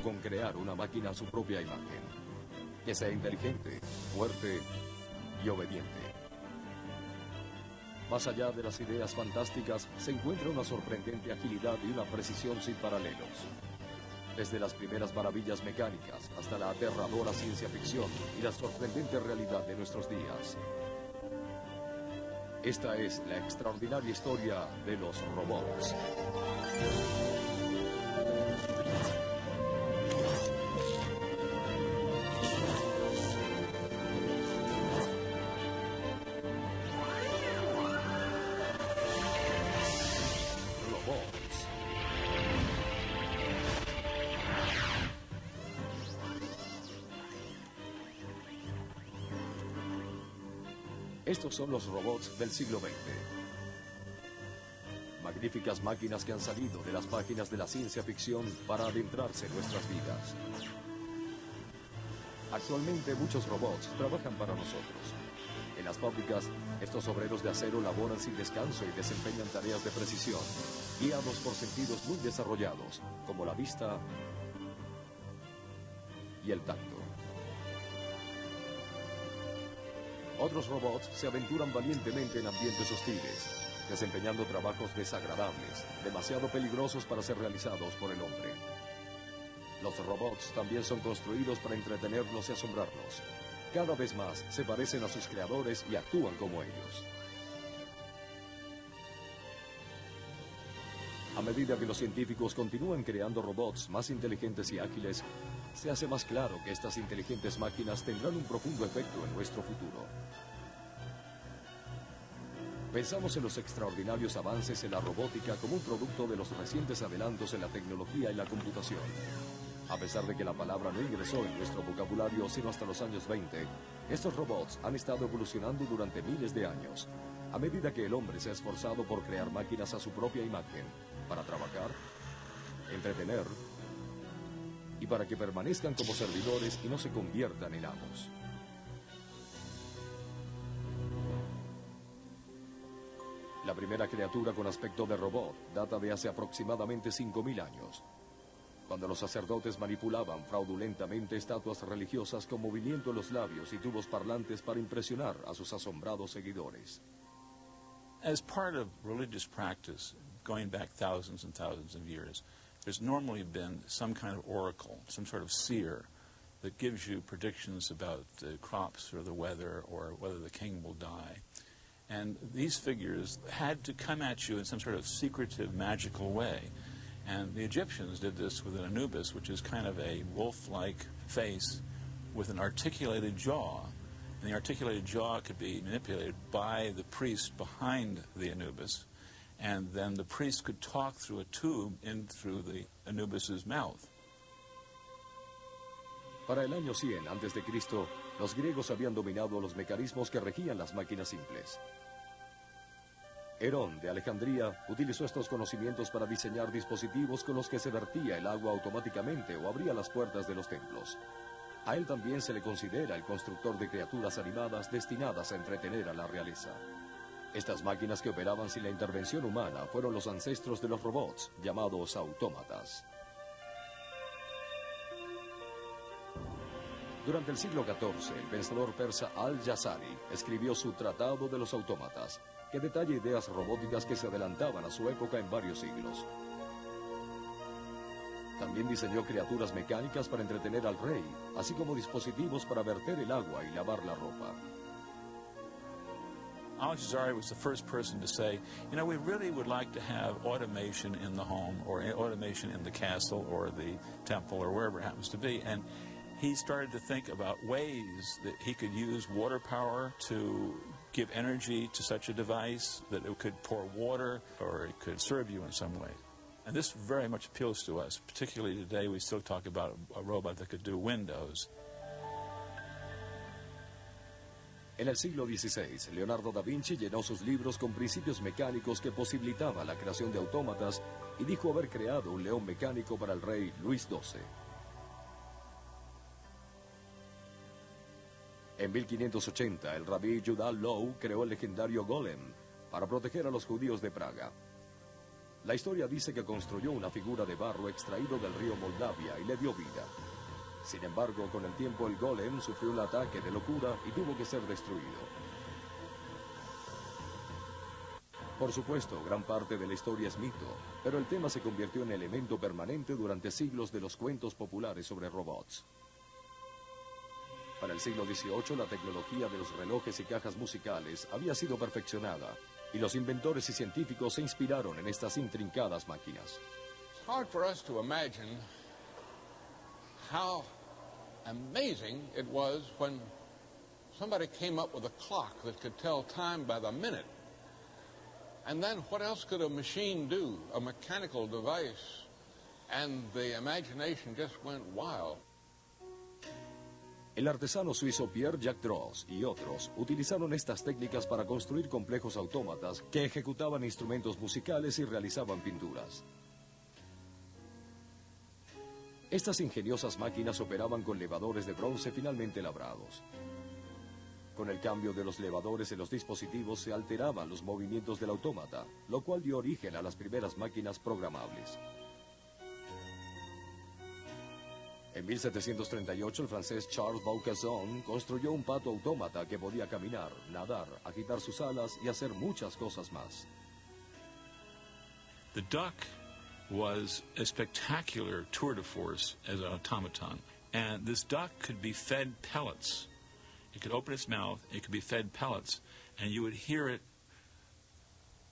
con crear una máquina a su propia imagen, que sea inteligente, fuerte y obediente. Más allá de las ideas fantásticas, se encuentra una sorprendente agilidad y una precisión sin paralelos. Desde las primeras maravillas mecánicas hasta la aterradora ciencia ficción y la sorprendente realidad de nuestros días. Esta es la extraordinaria historia de los robots. Estos son los robots del siglo XX. Magníficas máquinas que han salido de las páginas de la ciencia ficción para adentrarse en nuestras vidas. Actualmente muchos robots trabajan para nosotros. En las fábricas, estos obreros de acero laboran sin descanso y desempeñan tareas de precisión, guiados por sentidos muy desarrollados, como la vista y el tacto. Otros robots se aventuran valientemente en ambientes hostiles, desempeñando trabajos desagradables, demasiado peligrosos para ser realizados por el hombre. Los robots también son construidos para entretenernos y asombrarnos. Cada vez más se parecen a sus creadores y actúan como ellos. A medida que los científicos continúan creando robots más inteligentes y ágiles, se hace más claro que estas inteligentes máquinas tendrán un profundo efecto en nuestro futuro. Pensamos en los extraordinarios avances en la robótica como un producto de los recientes adelantos en la tecnología y la computación. A pesar de que la palabra no ingresó en nuestro vocabulario sino hasta los años 20, estos robots han estado evolucionando durante miles de años, a medida que el hombre se ha esforzado por crear máquinas a su propia imagen, para trabajar, entretener y para que permanezcan como servidores y no se conviertan en amos. La primera criatura con aspecto de robot data de hace aproximadamente 5000 años, cuando los sacerdotes manipulaban fraudulentamente estatuas religiosas con movimiento en los labios y tubos parlantes para impresionar a sus asombrados seguidores. As part of religious practice, going back thousands and thousands of years, there's normally been some kind of oracle, some sort of seer that gives you predictions about the crops or the weather or whether the king will die. And these figures had to come at you in some sort of secretive, magical way. And the Egyptians did this with an Anubis, which is kind of a wolf-like face with an articulated jaw. And the articulated jaw could be manipulated by the priest behind the Anubis. And then the priest could talk through a tube in through the Anubis's mouth. Para el año 100 a.C., los griegos habían dominado los mecanismos que regían las máquinas simples. Herón de Alejandría utilizó estos conocimientos para diseñar dispositivos con los que se vertía el agua automáticamente o abría las puertas de los templos. A él también se le considera el constructor de criaturas animadas destinadas a entretener a la realeza. Estas máquinas que operaban sin la intervención humana fueron los ancestros de los robots, llamados autómatas. Durante el siglo XIV, el pensador persa Al-Jazari escribió su Tratado de los Autómatas, que detalla ideas robóticas que se adelantaban a su época en varios siglos. También diseñó criaturas mecánicas para entretener al rey, así como dispositivos para verter el agua y lavar la ropa. Al-Jazari was the first person to say, you know, we really would like to have automation in the home or automation in the castle or the temple or wherever it happens to be. And he started to think about ways that he could use water power to give energy to such a device, that it could pour water or it could serve you in some way. And this very much appeals to us. Particularly today, we still talk about a robot that could do windows. En el siglo XVI, Leonardo da Vinci llenó sus libros con principios mecánicos que posibilitaban la creación de autómatas y dijo haber creado un león mecánico para el rey Luis XII. En 1580, el rabí Judá Loew creó el legendario Golem para proteger a los judíos de Praga. La historia dice que construyó una figura de barro extraído del río Moldavia y le dio vida. Sin embargo, con el tiempo el golem sufrió un ataque de locura y tuvo que ser destruido. Por supuesto, gran parte de la historia es mito, pero el tema se convirtió en elemento permanente durante siglos de los cuentos populares sobre robots. Para el siglo XVIII, la tecnología de los relojes y cajas musicales había sido perfeccionada, y los inventores y científicos se inspiraron en estas intrincadas máquinas. It's hard for us to imagine how amazing it was when somebody came up with a clock that could tell time by the minute. And then what else could a machine do, a mechanical device? And the imagination just went wild. El artesano suizo Pierre-Jacques Droz y otros utilizaron estas técnicas para construir complejos autómatas que ejecutaban instrumentos musicales y realizaban pinturas. Estas ingeniosas máquinas operaban con levadores de bronce finalmente labrados. Con el cambio de los levadores en los dispositivos se alteraban los movimientos del autómata, lo cual dio origen a las primeras máquinas programables. En 1738, el francés Charles Vaucanson construyó un pato autómata que podía caminar, nadar, agitar sus alas y hacer muchas cosas más. The duck was a spectacular tour de force as an automaton. And this duck could be fed pellets. It could open its mouth, it could be fed pellets, and you would hear it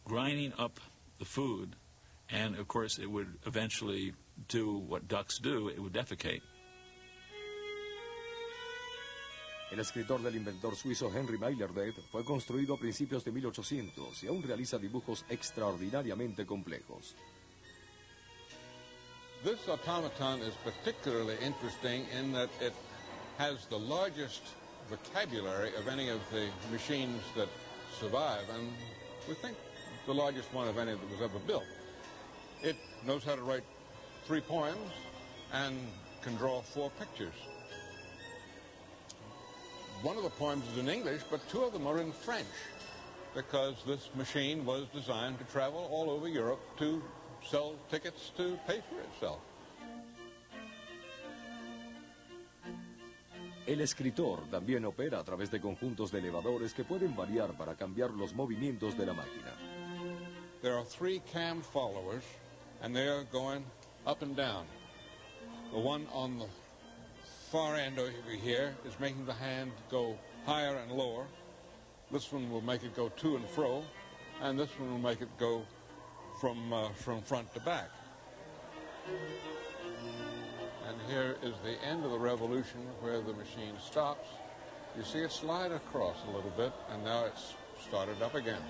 grinding up the food, and of course it would eventually do what ducks do, it would defecate. El escritor del inventor suizo Henry Meyerbeer fue construido a principios de 1800 y aún realiza dibujos extraordinariamente complejos. This automaton is particularly interesting in that it has the largest vocabulary of any of the machines that survive, and we think the largest one of any that was ever built. It knows how to write 3 poems and can draw 4 pictures. One of the poems is in English, but 2 of them are in French, because this machine was designed to travel all over Europe to sell tickets to pay for itself. El escritor también opera a través de conjuntos de elevadores que pueden variar para cambiar los movimientos de la máquina. There are 3 cam followers, and they are going up and down. The one on the far end over here is making the hand go higher and lower. This one will make it go to and fro, and this one will make it go from front to back. And here is the end of the revolution where the machine stops. You see it slide across a little bit, and now it's started up again.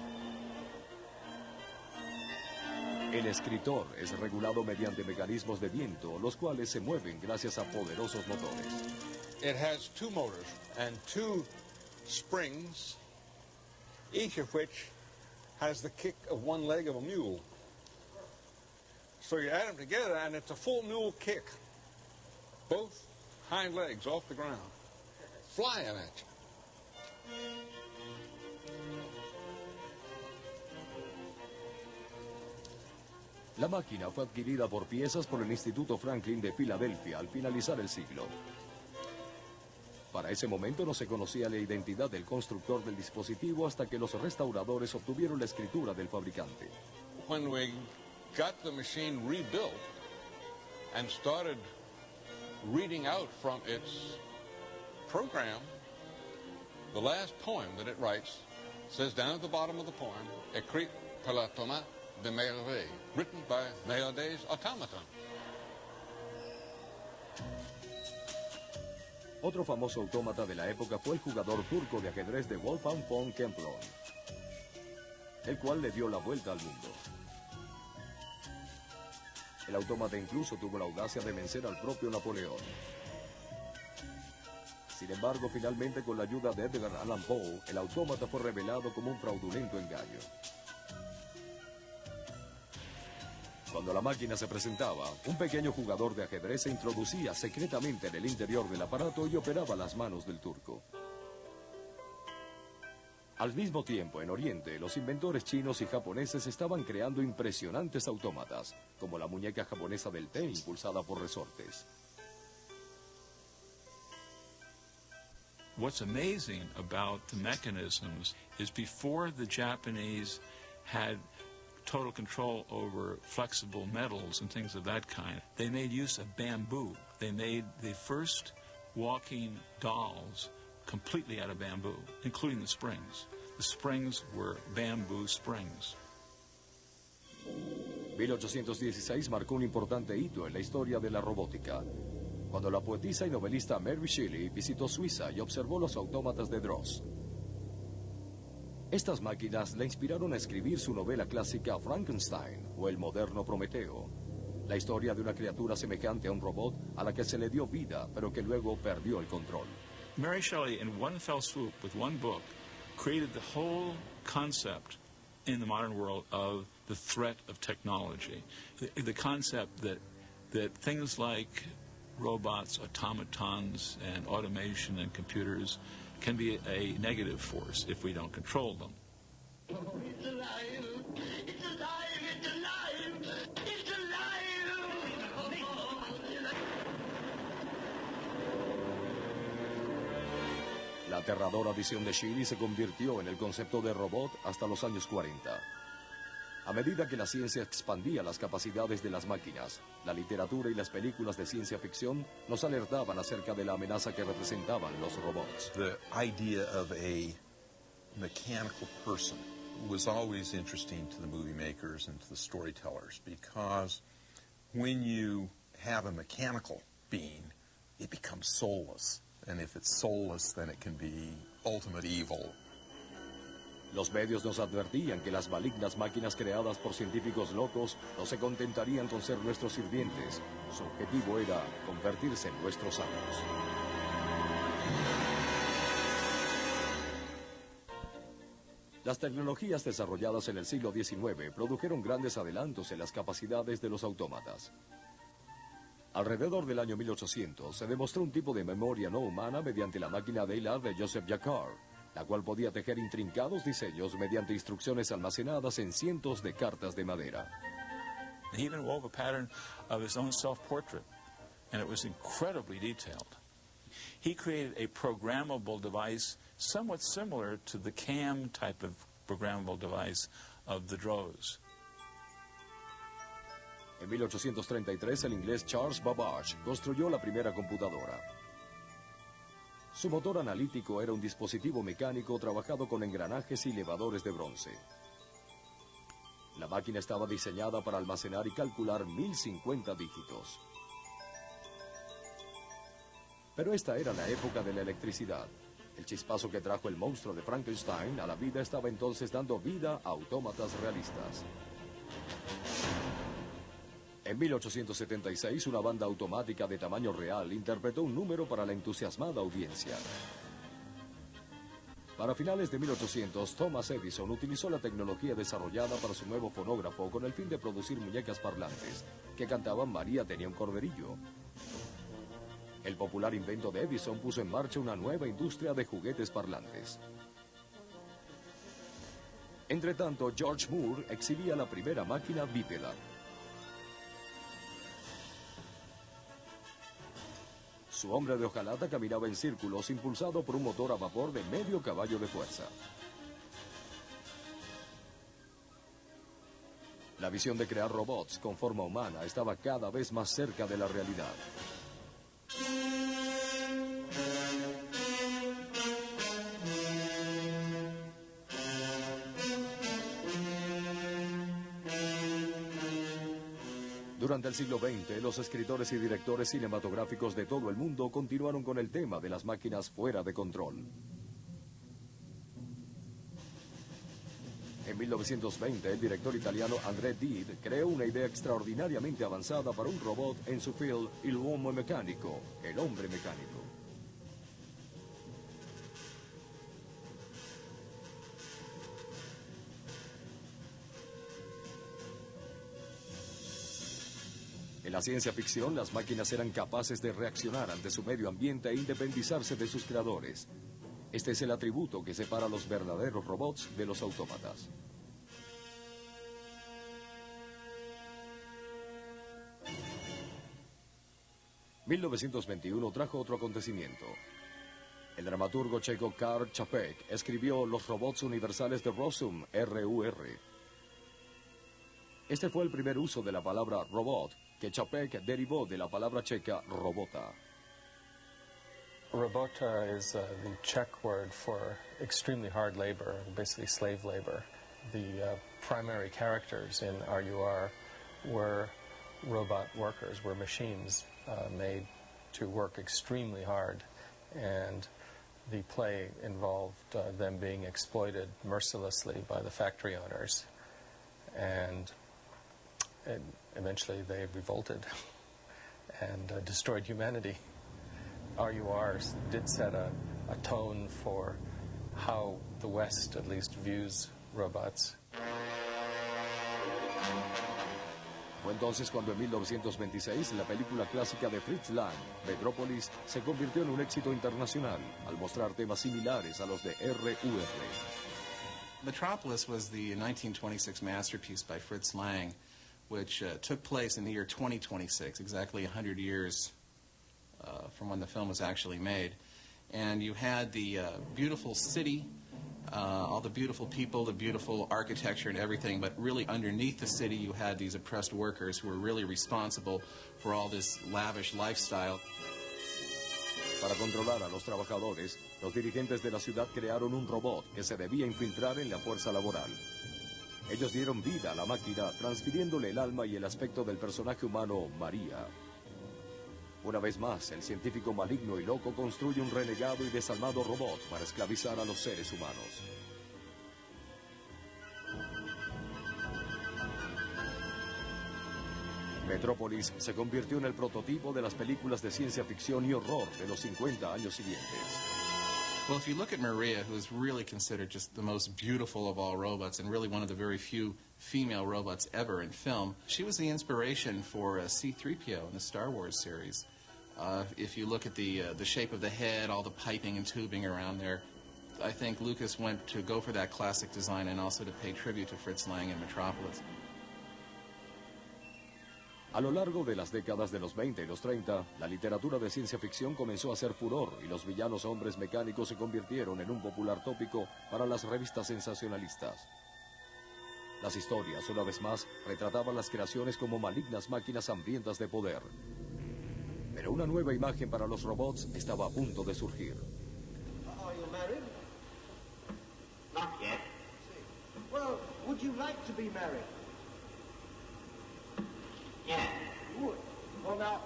El escritor es regulado mediante mecanismos de viento, los cuales se mueven gracias a poderosos motores. It has 2 motors and 2 springs, each of which has the kick of 1 leg of a mule. So you add them together, and it's a full mule kick. Both hind legs off the ground, flying at you. La máquina fue adquirida por piezas por el Instituto Franklin de Filadelfia al finalizar el siglo. Para ese momento no se conocía la identidad del constructor del dispositivo hasta que los restauradores obtuvieron la escritura del fabricante. When we got the machine rebuilt and started reading out from its program, the last poem that it writes says down at the bottom of the poem, écrit par l'automate de Meyerbeer, written by Meyerbeer's automaton. Otro famoso autómata de la época fue el jugador turco de ajedrez de Wolfgang von Kempelen, el cual le dio la vuelta al mundo. El autómata incluso tuvo la audacia de vencer al propio Napoleón. Sin embargo, finalmente con la ayuda de Edgar Allan Poe, el autómata fue revelado como un fraudulento engaño. Cuando la máquina se presentaba, un pequeño jugador de ajedrez se introducía secretamente en el interior del aparato y operaba las manos del turco. Al mismo tiempo, en Oriente, los inventores chinos y japoneses estaban creando impresionantes autómatas, como la muñeca japonesa del té impulsada por resortes. What's amazing about the mechanisms is before the Japanese had total control over flexible metals and things of that kind, they made use of bamboo. They made the first walking dolls completely out of bamboo, including the springs. The springs were bamboo springs. 1816 marcó un importante hito en la historia de la robótica, cuando la poetisa y novelista Mary Shelley visitó Suiza y observó los autómatas de Droz. Estas máquinas le inspiraron a escribir su novela clásica Frankenstein o El moderno Prometeo, la historia de una criatura semejante a un robot a la que se le dio vida, pero que luego perdió el control. Mary Shelley, in one fell swoop, with one book, created the whole concept in the modern world of the threat of technology. The concept that things like robots, automatons, and automation and computers can be a negative force if we don't control them. Oh, it's alive! It's alive! It's alive! It's alive! La aterradora visión de Shelley se convirtió en el concepto de robot hasta los años 40. A medida que la ciencia expandía las capacidades de las máquinas, la literatura y las películas de ciencia ficción nos alertaban acerca de la amenaza que representaban los robots. The idea of a mechanical person was always interesting to the movie makers and to the storytellers, because when you have a mechanical being, it becomes soulless. And if it's soulless, then it can be ultimate evil. Los medios nos advertían que las malignas máquinas creadas por científicos locos no se contentarían con ser nuestros sirvientes. Su objetivo era convertirse en nuestros amos. Las tecnologías desarrolladas en el siglo XIX produjeron grandes adelantos en las capacidades de los autómatas. Alrededor del año 1800 se demostró un tipo de memoria no humana mediante la máquina Daylight de Joseph Jacquard, la cual podía tejer intrincados diseños mediante instrucciones almacenadas en cientos de cartas de madera. He even wove a pattern of his own self-portrait, and it was incredibly detailed. He created a programmable device somewhat similar to the CAM type of programmable device of the Droz. En 1833, el inglés Charles Babbage construyó la primera computadora. Su motor analítico era un dispositivo mecánico trabajado con engranajes y elevadores de bronce. La máquina estaba diseñada para almacenar y calcular 1050 dígitos. Pero esta era la época de la electricidad. El chispazo que trajo el monstruo de Frankenstein a la vida estaba entonces dando vida a autómatas realistas. En 1876, una banda automática de tamaño real interpretó un número para la entusiasmada audiencia. Para finales de 1800, Thomas Edison utilizó la tecnología desarrollada para su nuevo fonógrafo con el fin de producir muñecas parlantes, que cantaban María tenía un corderillo. El popular invento de Edison puso en marcha una nueva industria de juguetes parlantes. Entretanto, George Moore exhibía la primera máquina bípeda. Su hombre de hojalata caminaba en círculos impulsado por un motor a vapor de medio caballo de fuerza. La visión de crear robots con forma humana estaba cada vez más cerca de la realidad. Durante el siglo XX, los escritores y directores cinematográficos de todo el mundo continuaron con el tema de las máquinas fuera de control. En 1920, el director italiano André Dide creó una idea extraordinariamente avanzada para un robot en su film Il uomo meccanico, el hombre mecánico. En la ciencia ficción, las máquinas eran capaces de reaccionar ante su medio ambiente e independizarse de sus creadores. Este es el atributo que separa a los verdaderos robots de los autómatas. ...1921 trajo otro acontecimiento. El dramaturgo checo Karl Čapek escribió Los robots universales de Rozum, RUR. Este fue el primer uso de la palabra robot, que Čapek derivó de la palabra checa robota. Robota is the Czech word for extremely hard labor, basically slave labor. The primary characters in RUR were robot workers, were machines made to work extremely hard, and the play involved them being exploited mercilessly by the factory owners, and eventually they revolted and destroyed humanity. RUR did set a tone for how the West at least views robots. Fue entonces cuando en 1926 la película clásica de Fritz Lang, Metrópolis, se convirtió en un éxito internacional al mostrar temas similares a los de RUR. Metropolis was the 1926 masterpiece by Fritz Lang, which took place in the year 2026, exactly 100 years from when the film was actually made. And you had the beautiful city, all the beautiful people, the beautiful architecture and everything, but really underneath the city you had these oppressed workers who were really responsible for all this lavish lifestyle. Para controlar a los trabajadores, los dirigentes de la ciudad crearon un robot que se debía infiltrar en la fuerza laboral. Ellos dieron vida a la máquina, transfiriéndole el alma y el aspecto del personaje humano, María. Una vez más, el científico maligno y loco construye un renegado y desalmado robot para esclavizar a los seres humanos. Metrópolis se convirtió en el prototipo de las películas de ciencia ficción y horror de los 50 años siguientes. Well, if you look at Maria, who is really considered just the most beautiful of all robots and really one of the very few female robots ever in film, she was the inspiration for C-3PO in the Star Wars series. If you look at the shape of the head, all the piping and tubing around there, I think Lucas went to go for that classic design and also to pay tribute to Fritz Lang in Metropolis. A lo largo de las décadas de los 20 y los 30, la literatura de ciencia ficción comenzó a hacer furor y los villanos hombres mecánicos se convirtieron en un popular tópico para las revistas sensacionalistas. Las historias, una vez más, retrataban las creaciones como malignas máquinas hambrientas de poder. Pero una nueva imagen para los robots estaba a punto de surgir. Are you married? Not yet. Well, would you like to be married? Yeah. You would. Well, now,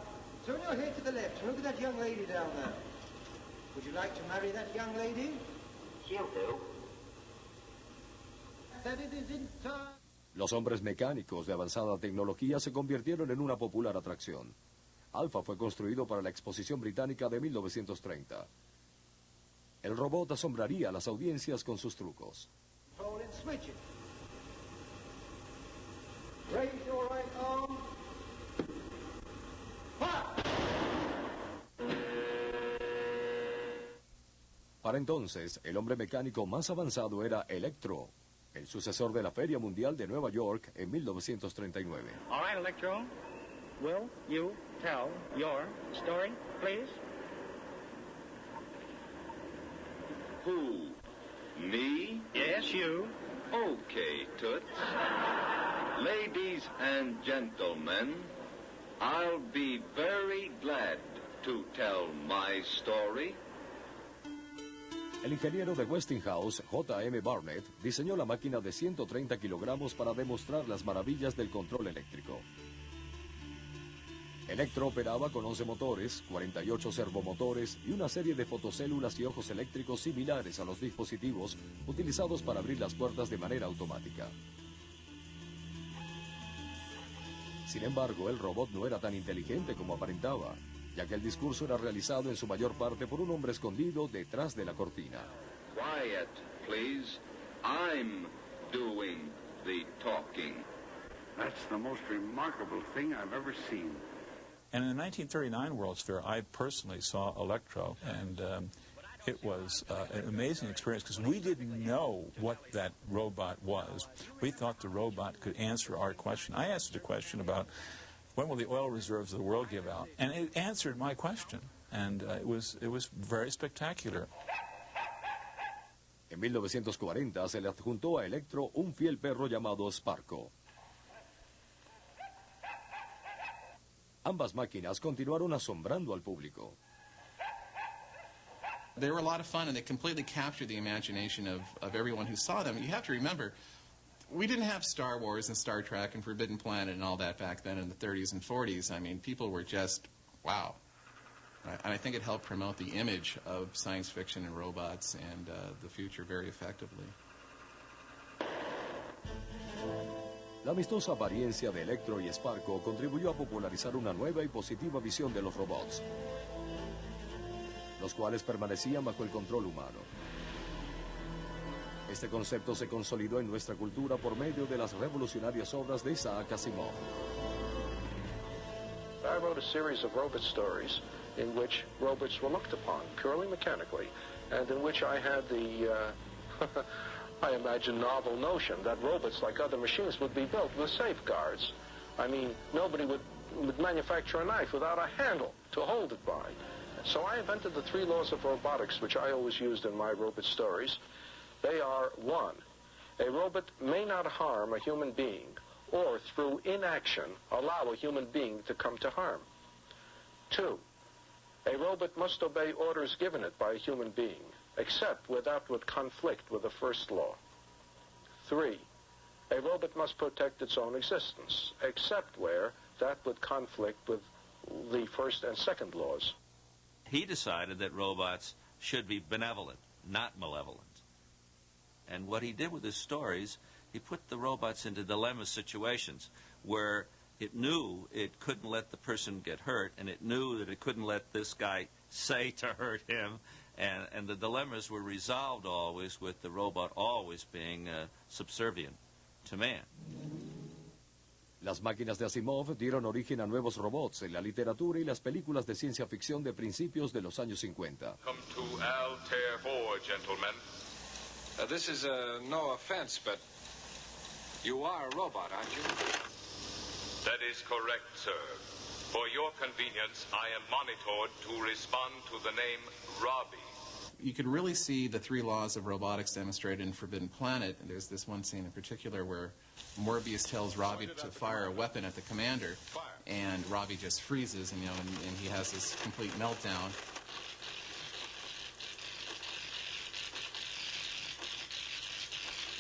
turn your head to the left and look at that young lady down there. Would you like to marry that young lady? She'll do. That it is in time. Los hombres mecánicos de avanzada tecnología se convirtieron en una popular atracción. Alpha fue construido para la Exposición Británica de 1930. El robot asombraría a las audiencias con sus trucos. Hold and switch it. Raise your right arm. Para entonces, el hombre mecánico más avanzado era Electro, el sucesor de la Feria Mundial de Nueva York en 1939. All right, Electro. Will you tell your story, please? Who? Me? Yes, you. Okay, Toots. Ladies and gentlemen, I'll be very glad to tell my story. El ingeniero de Westinghouse, J.M. Barnett, diseñó la máquina de 130 kilogramos para demostrar las maravillas del control eléctrico. Electro operaba con 11 motores, 48 servomotores y una serie de fotocélulas y ojos eléctricos similares a los dispositivos utilizados para abrir las puertas de manera automática. Sin embargo, el robot no era tan inteligente como aparentaba, ya que el discurso era realizado en su mayor parte por un hombre escondido detrás de la cortina. Quiet, please. I'm doing the talking. That's the most remarkable thing I've ever seen. And in the 1939 World's Fair, I personally saw Electro, and It was an amazing experience because we didn't know what that robot was. We thought the robot could answer our question. I asked it a question about when will the oil reserves of the world give out, and it answered my question, and it was very spectacular. En 1940 se le adjuntó a Electro un fiel perro llamado Sparko. Ambas máquinas continuaron asombrando al público. They were a lot of fun, and they completely captured the imagination of everyone who saw them. You have to remember, we didn't have Star Wars and Star Trek and Forbidden Planet and all that back then in the 30s and 40s. I mean, people were just, wow. And I think it helped promote the image of science fiction and robots and the future very effectively. La amistosa apariencia de Electro y Sparko contribuyó a popularizar una nueva y positiva visión de los robots, los cuales permanecían bajo el control humano. Este concepto se consolidó en nuestra cultura por medio de las revolucionarias obras de Isaac Asimov. I wrote a series of robot stories in which robots were looked upon purely mechanically, and in which I had the, I imagine, novel notion that robots, like other machines, would be built with safeguards. I mean, nobody would manufacture a knife without a handle to hold it by. So I invented the 3 laws of robotics, which I always used in my robot stories. They are: 1, a robot may not harm a human being, or through inaction allow a human being to come to harm. 2, a robot must obey orders given it by a human being, except where that would conflict with the first law. 3, a robot must protect its own existence, except where that would conflict with the first and second laws. He decided that robots should be benevolent, not malevolent. And what he did with his stories, he put the robots into dilemma situations where it knew it couldn't let the person get hurt, and it knew that it couldn't let this guy say to hurt him, and the dilemmas were resolved always with the robot always being subservient to man. Las máquinas de Asimov dieron origen a nuevos robots en la literatura y las películas de ciencia ficción de principios de los años 50. Come to Altair 4, gentlemen. This is no offense, but you are a robot, aren't you? That is correct, sir. For your convenience, I am monitored to respond to the name Robbie. You could really see the 3 laws of robotics demonstrated in Forbidden Planet. And there's this one scene in particular where Morbius tells Robbie to fire a weapon at the commander, and Robbie just freezes, and, and he has this complete meltdown.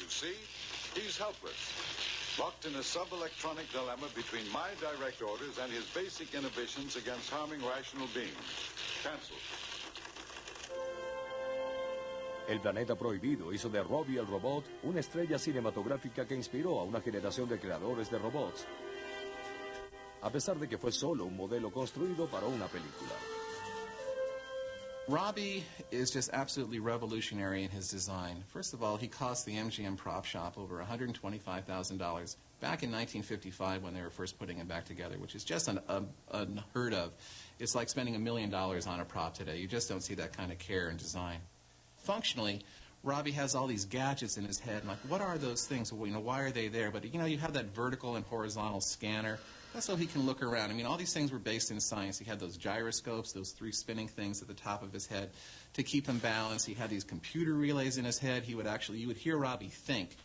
You see, he's helpless, locked in a sub-electronic dilemma between my direct orders and his basic inhibitions against harming rational beings. Cancelled. El planeta prohibido hizo de Robbie el robot una estrella cinematográfica que inspiró a una generación de creadores de robots, a pesar de que fue solo un modelo construido para una película. Robbie is just absolutely revolutionary in his design. First of all, he cost the MGM prop shop over $125,000 back in 1955 when they were first putting him back together, which is just unheard of. It's like spending $1 million on a prop today. You just don't see that kind of care and design. Functionally, Robbie has all these gadgets in his head, like, what are those things? Well, why are they there? But, you have that vertical and horizontal scanner. That's so he can look around. I mean, all these things were based in science. He had those gyroscopes, those 3 spinning things at the top of his head to keep him balanced. He had these computer relays in his head. You would hear Robbie think.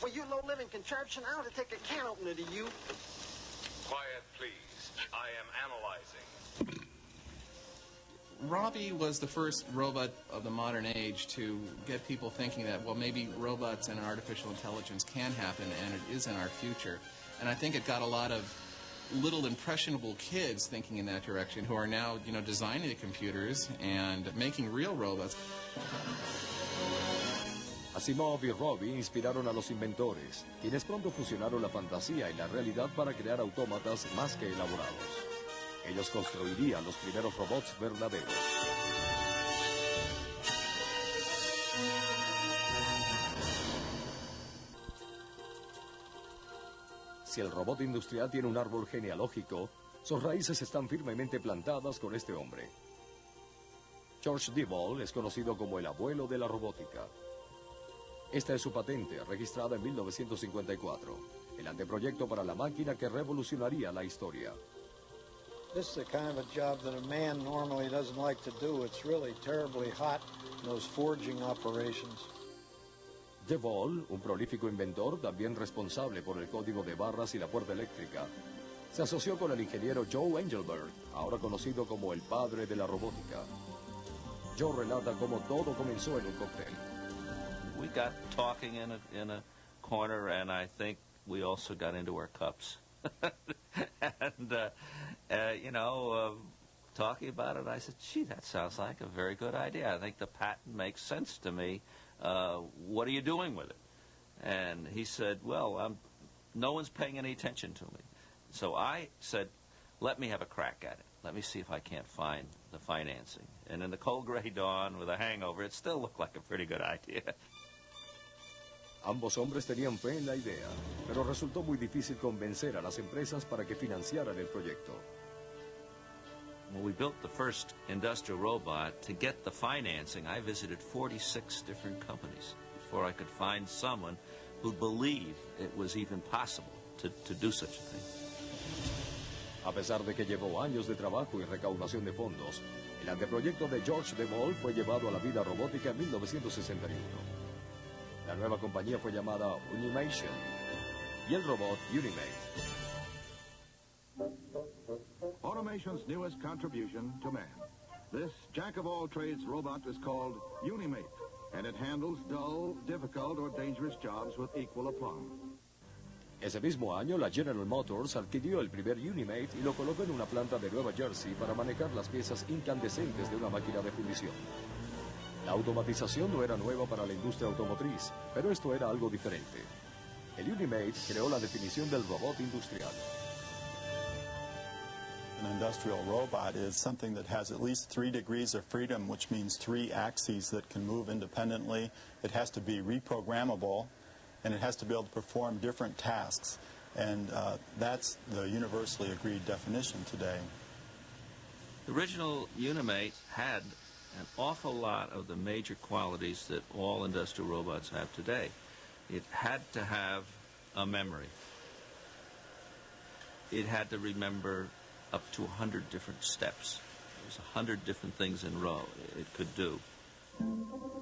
Well, you low-living contraption, I ought to take a can opener to you. Quiet, please. I am analyzing. Robbie was the first robot of the modern age to get people thinking that, well, maybe robots and artificial intelligence can happen, and it is in our future. And I think it got a lot of little impressionable kids thinking in that direction, who are now, designing the computers and making real robots. Asimov y Robbie inspiraron a los inventores, quienes pronto fusionaron la fantasía y la realidad para crear autómatas más que elaborados. Ellos construirían los primeros robots verdaderos. Si el robot industrial tiene un árbol genealógico, Sus raíces están firmemente plantadas con este hombre. George Devol es conocido como el abuelo de la robótica. Esta es su patente, registrada en 1954, el anteproyecto para la máquina que revolucionaría la historia. This is the kind of a job that a man normally doesn't like to do. It's really terribly hot in those forging operations. Devol, un prolífico inventor, también responsable por el código de barras y la puerta eléctrica, se asoció con el ingeniero Joe Engelberg, ahora conocido como el padre de la robótica. Joe relata cómo todo comenzó en un cóctel. We got talking in a corner, and I think we also got into our cups. And, talking about it, I said, gee, that sounds like a very good idea. I think the patent makes sense to me. What are you doing with it? And he said, well, no one's paying any attention to me. So I said, let me have a crack at it. Let me see if I can't find the financing. And in the cold gray dawn with a hangover, it still looked like a pretty good idea. Ambos hombres tenían fe en la idea, pero resultó muy difícil convencer a las empresas para que financiaran el proyecto. When we built the first industrial robot, to get the financing, I visited 46 different companies before I could find someone who'd believe it was even possible to do such a thing. A pesar de que llevó años de trabajo y recaudación de fondos, el anteproyecto de George Devol fue llevado a la vida robótica en 1961. La nueva compañía fue llamada Unimation y el robot Unimate. Automation's newest contribution to man. This jack-of-all-trades robot is called Unimate, and it handles dull, difficult, or dangerous jobs with equal aplomb. Ese mismo año, la General Motors adquirió el primer Unimate y lo colocó en una planta de Nueva Jersey para manejar las piezas incandescentes de una máquina de fundición. La automatización no era nueva para la industria automotriz, pero esto era algo diferente. El Unimate creó la definición del robot industrial. An industrial robot is something that has at least 3 degrees of freedom, which means 3 axes that can move independently. It has to be reprogrammable, and it has to be able to perform different tasks. And that's the universally agreed definition today. The original Unimate had an awful lot of the major qualities that all industrial robots have today. It had to have a memory. It had to remember up to 100 different steps. There's 100 different things in a row it could do.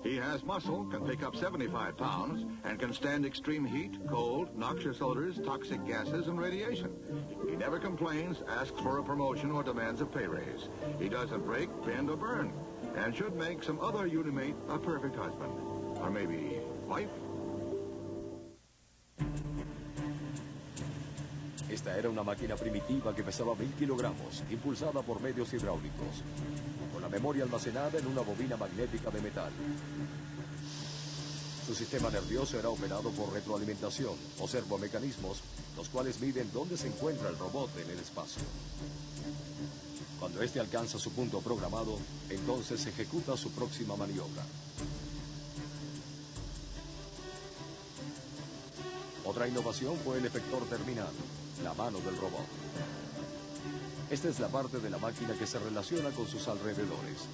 He has muscle, can pick up 75 pounds, and can stand extreme heat, cold, noxious odors, toxic gases, and radiation. He never complains, asks for a promotion, or demands a pay raise. He doesn't break, bend, or burn, and should make some other Unimate a perfect husband. Or maybe wife? Esta era una máquina primitiva que pesaba 1000 kilogramos, impulsada por medios hidráulicos, con la memoria almacenada en una bobina magnética de metal. Su sistema nervioso era operado por retroalimentación o servomecanismos, los cuales miden dónde se encuentra el robot en el espacio. Cuando éste alcanza su punto programado, entonces ejecuta su próxima maniobra. Otra innovación fue el efector terminal, la mano del robot. Esta es la parte de la máquina que se relaciona con sus alrededores.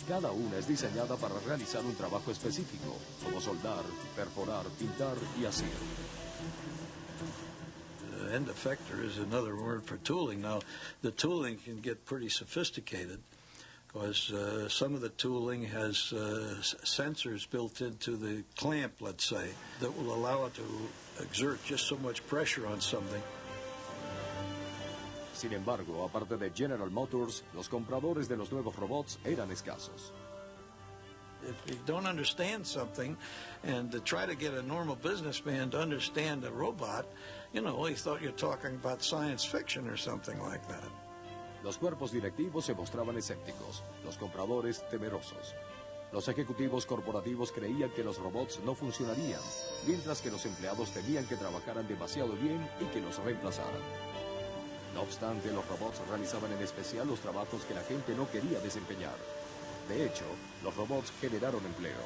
Cada una es diseñada para realizar un trabajo específico, como soldar, perforar, pintar y asir. End effector is another word for tooling. Now, the tooling can get pretty sophisticated because some of the tooling has sensors built into the clamp, let's say, that will allow it to exert just so much pressure on something. Sin embargo, aparte de General Motors, los compradores de los nuevos robots eran escasos. If you don't understand something, and to try to get a normal businessman to understand a robot, you know, he thought you're talking about science fiction or something like that. Los cuerpos directivos se mostraban escépticos, los compradores temerosos. Los ejecutivos corporativos creían que los robots no funcionarían, mientras que los empleados temían que trabajaran demasiado bien y que los reemplazaran. No obstante, los robots realizaban en especial los trabajos que la gente no quería desempeñar. De hecho, los robots generaron empleo.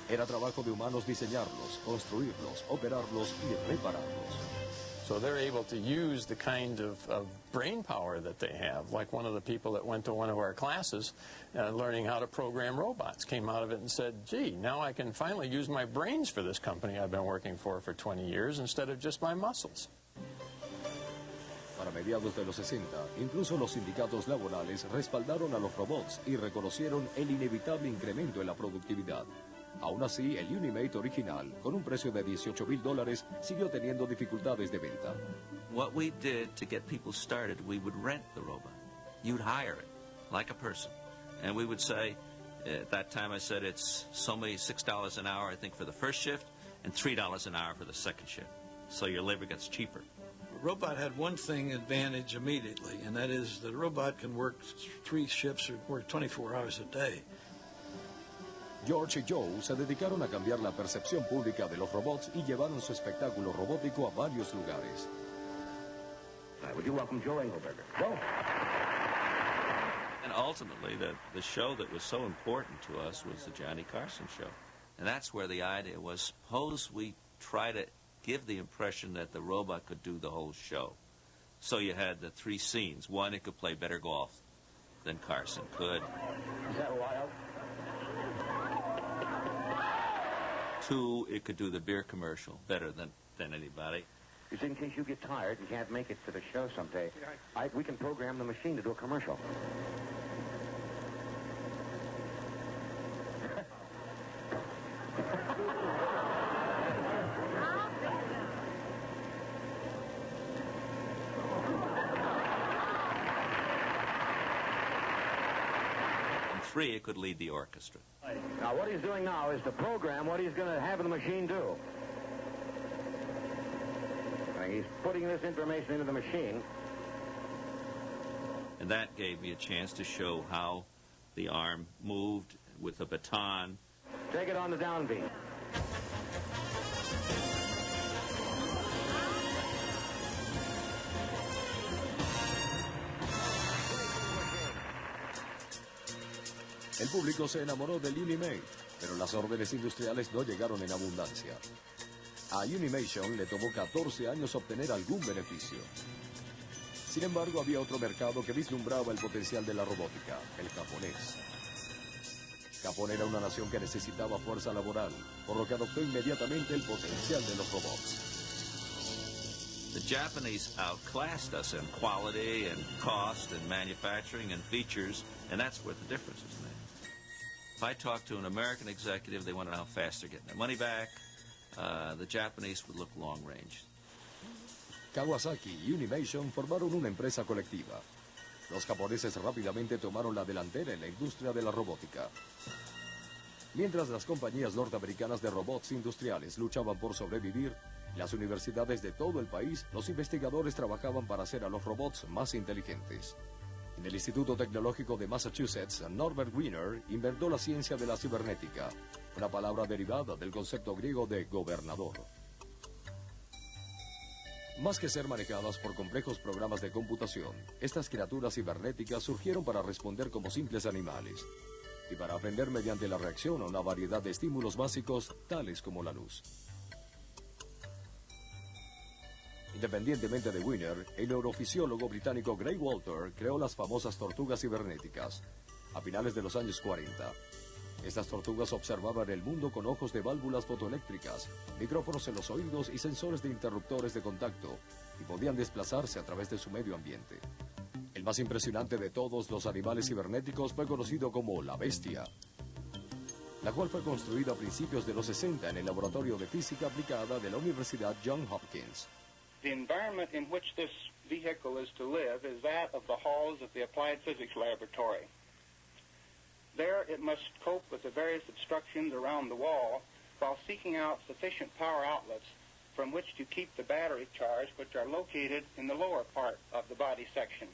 Era trabajo de humanos diseñarlos, construirlos, operarlos y repararlos. So they're able to use the kind of brain power that they have. Like one of the people that went to one of our classes learning how to program robots came out of it and said, gee, now I can finally use my brains for this company I've been working for 20 years instead of just my muscles. Para mediados de los 60, incluso los sindicatos laborales respaldaron a los robots y reconocieron el inevitable incremento en la productividad. Aún así, el Unimate original, con un precio de $18,000, siguió teniendo dificultades de venta. What we did to get people started, we would rent the robot. You'd hire it, like a person. And we would say, at that time I said it's so many $6 an hour, I think, for the first shift, and $3 an hour for the second shift. So your labor gets cheaper. The robot had one thing advantage immediately, and that is the robot can work 3 shifts or work 24 hours a day. George y Joe se dedicaron a cambiar la percepción pública de los robots y llevaron su espectáculo robótico a varios lugares. Would you welcome Joe Engelberger? Joe. And ultimately, the show that was so important to us was the Johnny Carson show. And that's where the idea was, suppose we try to give the impression that the robot could do the whole show. So you had the 3 scenes. 1, it could play better golf than Carson could. Is that wild? 2, it could do the beer commercial better than anybody. Just in case you get tired and can't make it to the show someday, we can program the machine to do a commercial. And 3, it could lead the orchestra. Now, what he's doing now is to program what he's going to have the machine do. He's putting this information into the machine. And that gave me a chance to show how the arm moved with a baton. Take it on the downbeat. El público se enamoró del Unimate, pero las órdenes industriales no llegaron en abundancia. A Unimation le tomó 14 años obtener algún beneficio. Sin embargo, había otro mercado que vislumbraba el potencial de la robótica, el japonés. Japón era una nación que necesitaba fuerza laboral, por lo que adoptó inmediatamente el potencial de los robots. The Japanese outclassed us in quality and cost and manufacturing and features, and that's where the difference is made. If I talk to an American executive, they want to know how fast they're getting their money back. The Japanese would look long range. Kawasaki y Unimation formaron una empresa colectiva. Los japoneses rápidamente tomaron la delantera en la industria de la robótica. Mientras las compañías norteamericanas de robots industriales luchaban por sobrevivir, las universidades de todo el país, los investigadores trabajaban para hacer a los robots más inteligentes. En el Instituto Tecnológico de Massachusetts, Norbert Wiener inventó la ciencia de la cibernética, una palabra derivada del concepto griego de gobernador. Más que ser manejadas por complejos programas de computación, estas criaturas cibernéticas surgieron para responder como simples animales y para aprender mediante la reacción a una variedad de estímulos básicos, tales como la luz. Independientemente de Wiener, el neurofisiólogo británico Gray Walter creó las famosas tortugas cibernéticas a finales de los años 40. Estas tortugas observaban el mundo con ojos de válvulas fotoeléctricas, micrófonos en los oídos y sensores de interruptores de contacto, y podían desplazarse a través de su medio ambiente. El más impresionante de todos los animales cibernéticos fue conocido como la Bestia, la cual fue construida a principios de los 60 en el Laboratorio de Física Aplicada de la Universidad Johns Hopkins. The environment in which this vehicle is to live is that of the halls of the Applied Physics Laboratory. There it must cope with the various obstructions around the wall while seeking out sufficient power outlets from which to keep the battery charged, which are located in the lower part of the body section.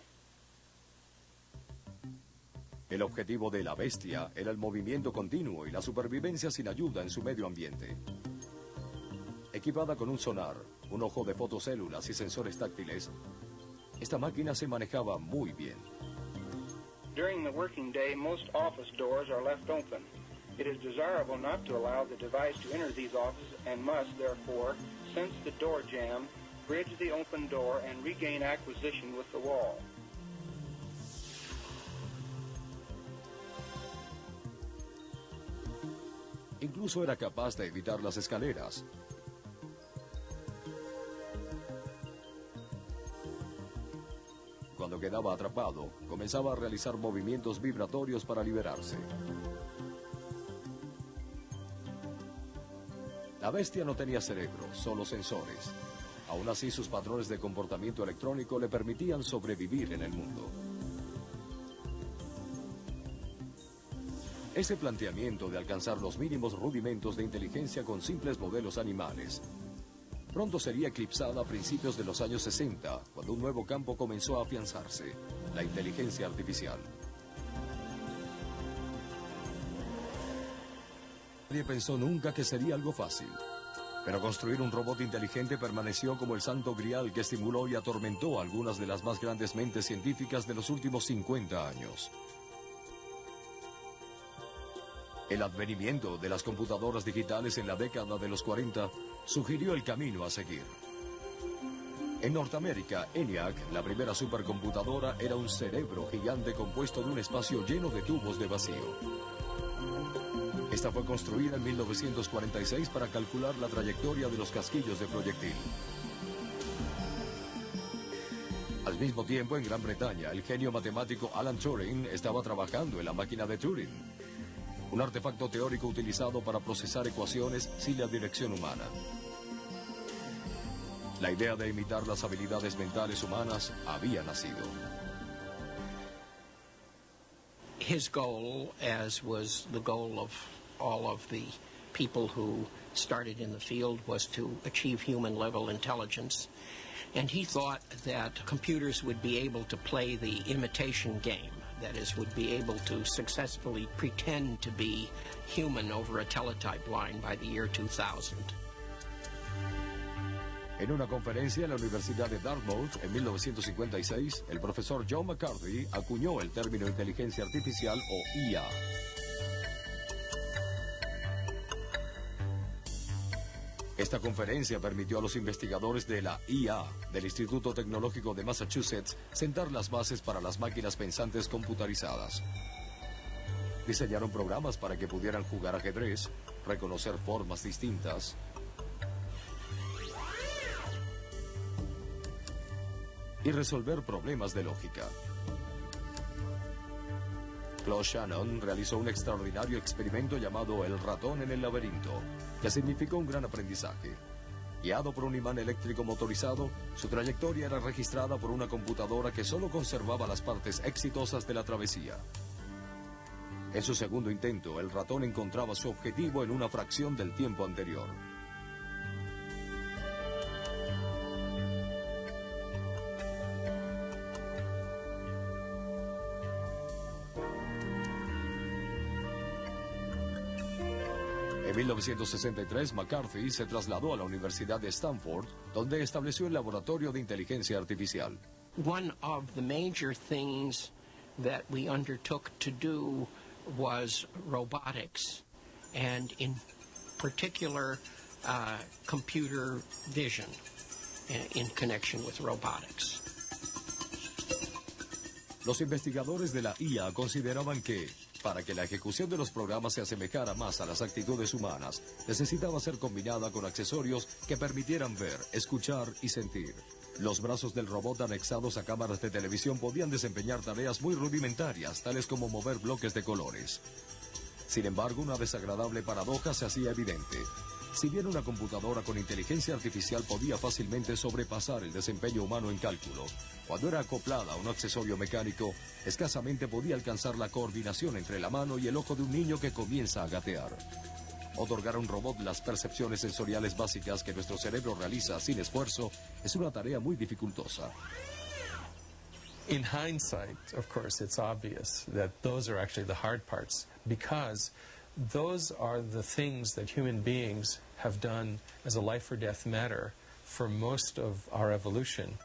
El objetivo de la Bestia era el movimiento continuo y la supervivencia sin ayuda en su medio ambiente. Equipada con un sonar, un ojo de fotocélulas y sensores táctiles, esta máquina se manejaba muy bien. During the working day, most office doors are left open. It is desirable not to allow the device to enter these offices and must, therefore, sense the door jamb bridge the open door and regain acquisition with the wall. Incluso era capaz de evitar las escaleras. Cuando quedaba atrapado, comenzaba a realizar movimientos vibratorios para liberarse. La bestia no tenía cerebro, solo sensores. Aún así, sus patrones de comportamiento electrónico le permitían sobrevivir en el mundo. Ese planteamiento de alcanzar los mínimos rudimentos de inteligencia con simples modelos animales pronto sería eclipsada a principios de los años 60, cuando un nuevo campo comenzó a afianzarse: la inteligencia artificial. Nadie pensó nunca que sería algo fácil, pero construir un robot inteligente permaneció como el santo grial que estimuló y atormentó a algunas de las más grandes mentes científicas de los últimos 50 años. El advenimiento de las computadoras digitales en la década de los 40 sugirió el camino a seguir. En Norteamérica, ENIAC, la primera supercomputadora, era un cerebro gigante compuesto de un espacio lleno de tubos de vacío. Esta fue construida en 1946 para calcular la trayectoria de los casquillos de proyectil. Al mismo tiempo, en Gran Bretaña, el genio matemático Alan Turing estaba trabajando en la máquina de Turing, un artefacto teórico utilizado para procesar ecuaciones sin la dirección humana. La idea de imitar las habilidades mentales humanas había nacido. His goal, as was the goal of all of the people who started in the field, was to achieve human-level intelligence. And he thought that computers would be able to play the imitation game. That is, would be able to successfully pretend to be human over a teletype line by the year 2000. En una conferencia en la Universidad de Dartmouth en 1956, el profesor John McCarthy acuñó el término inteligencia artificial o IA. Esta conferencia permitió a los investigadores de la IA del Instituto Tecnológico de Massachusetts sentar las bases para las máquinas pensantes computarizadas. Diseñaron programas para que pudieran jugar ajedrez, reconocer formas distintas y resolver problemas de lógica. Claude Shannon realizó un extraordinario experimento llamado el ratón en el laberinto, que significó un gran aprendizaje. Guiado por un imán eléctrico motorizado, su trayectoria era registrada por una computadora que solo conservaba las partes exitosas de la travesía. En su segundo intento, el ratón encontraba su objetivo en una fracción del tiempo anterior. En 1963, McCarthy se trasladó a la Universidad de Stanford, donde estableció el laboratorio de inteligencia artificial. One of the major things that we undertook to do was robotics, and in particular computer vision in connection with robotics. Los investigadores de la IA consideraban que, para que la ejecución de los programas se asemejara más a las actitudes humanas, necesitaba ser combinada con accesorios que permitieran ver, escuchar y sentir. Los brazos del robot anexados a cámaras de televisión podían desempeñar tareas muy rudimentarias, tales como mover bloques de colores. Sin embargo, una desagradable paradoja se hacía evidente. Si bien una computadora con inteligencia artificial podía fácilmente sobrepasar el desempeño humano en cálculo, cuando era acoplada a un accesorio mecánico, escasamente podía alcanzar la coordinación entre la mano y el ojo de un niño que comienza a gatear. Otorgar a un robot las percepciones sensoriales básicas que nuestro cerebro realiza sin esfuerzo es una tarea muy dificultosa. In hindsight, of course, it's obvious that those are actually the hard parts, because those are the things that human beings have done as a life or death matter for most of our evolution.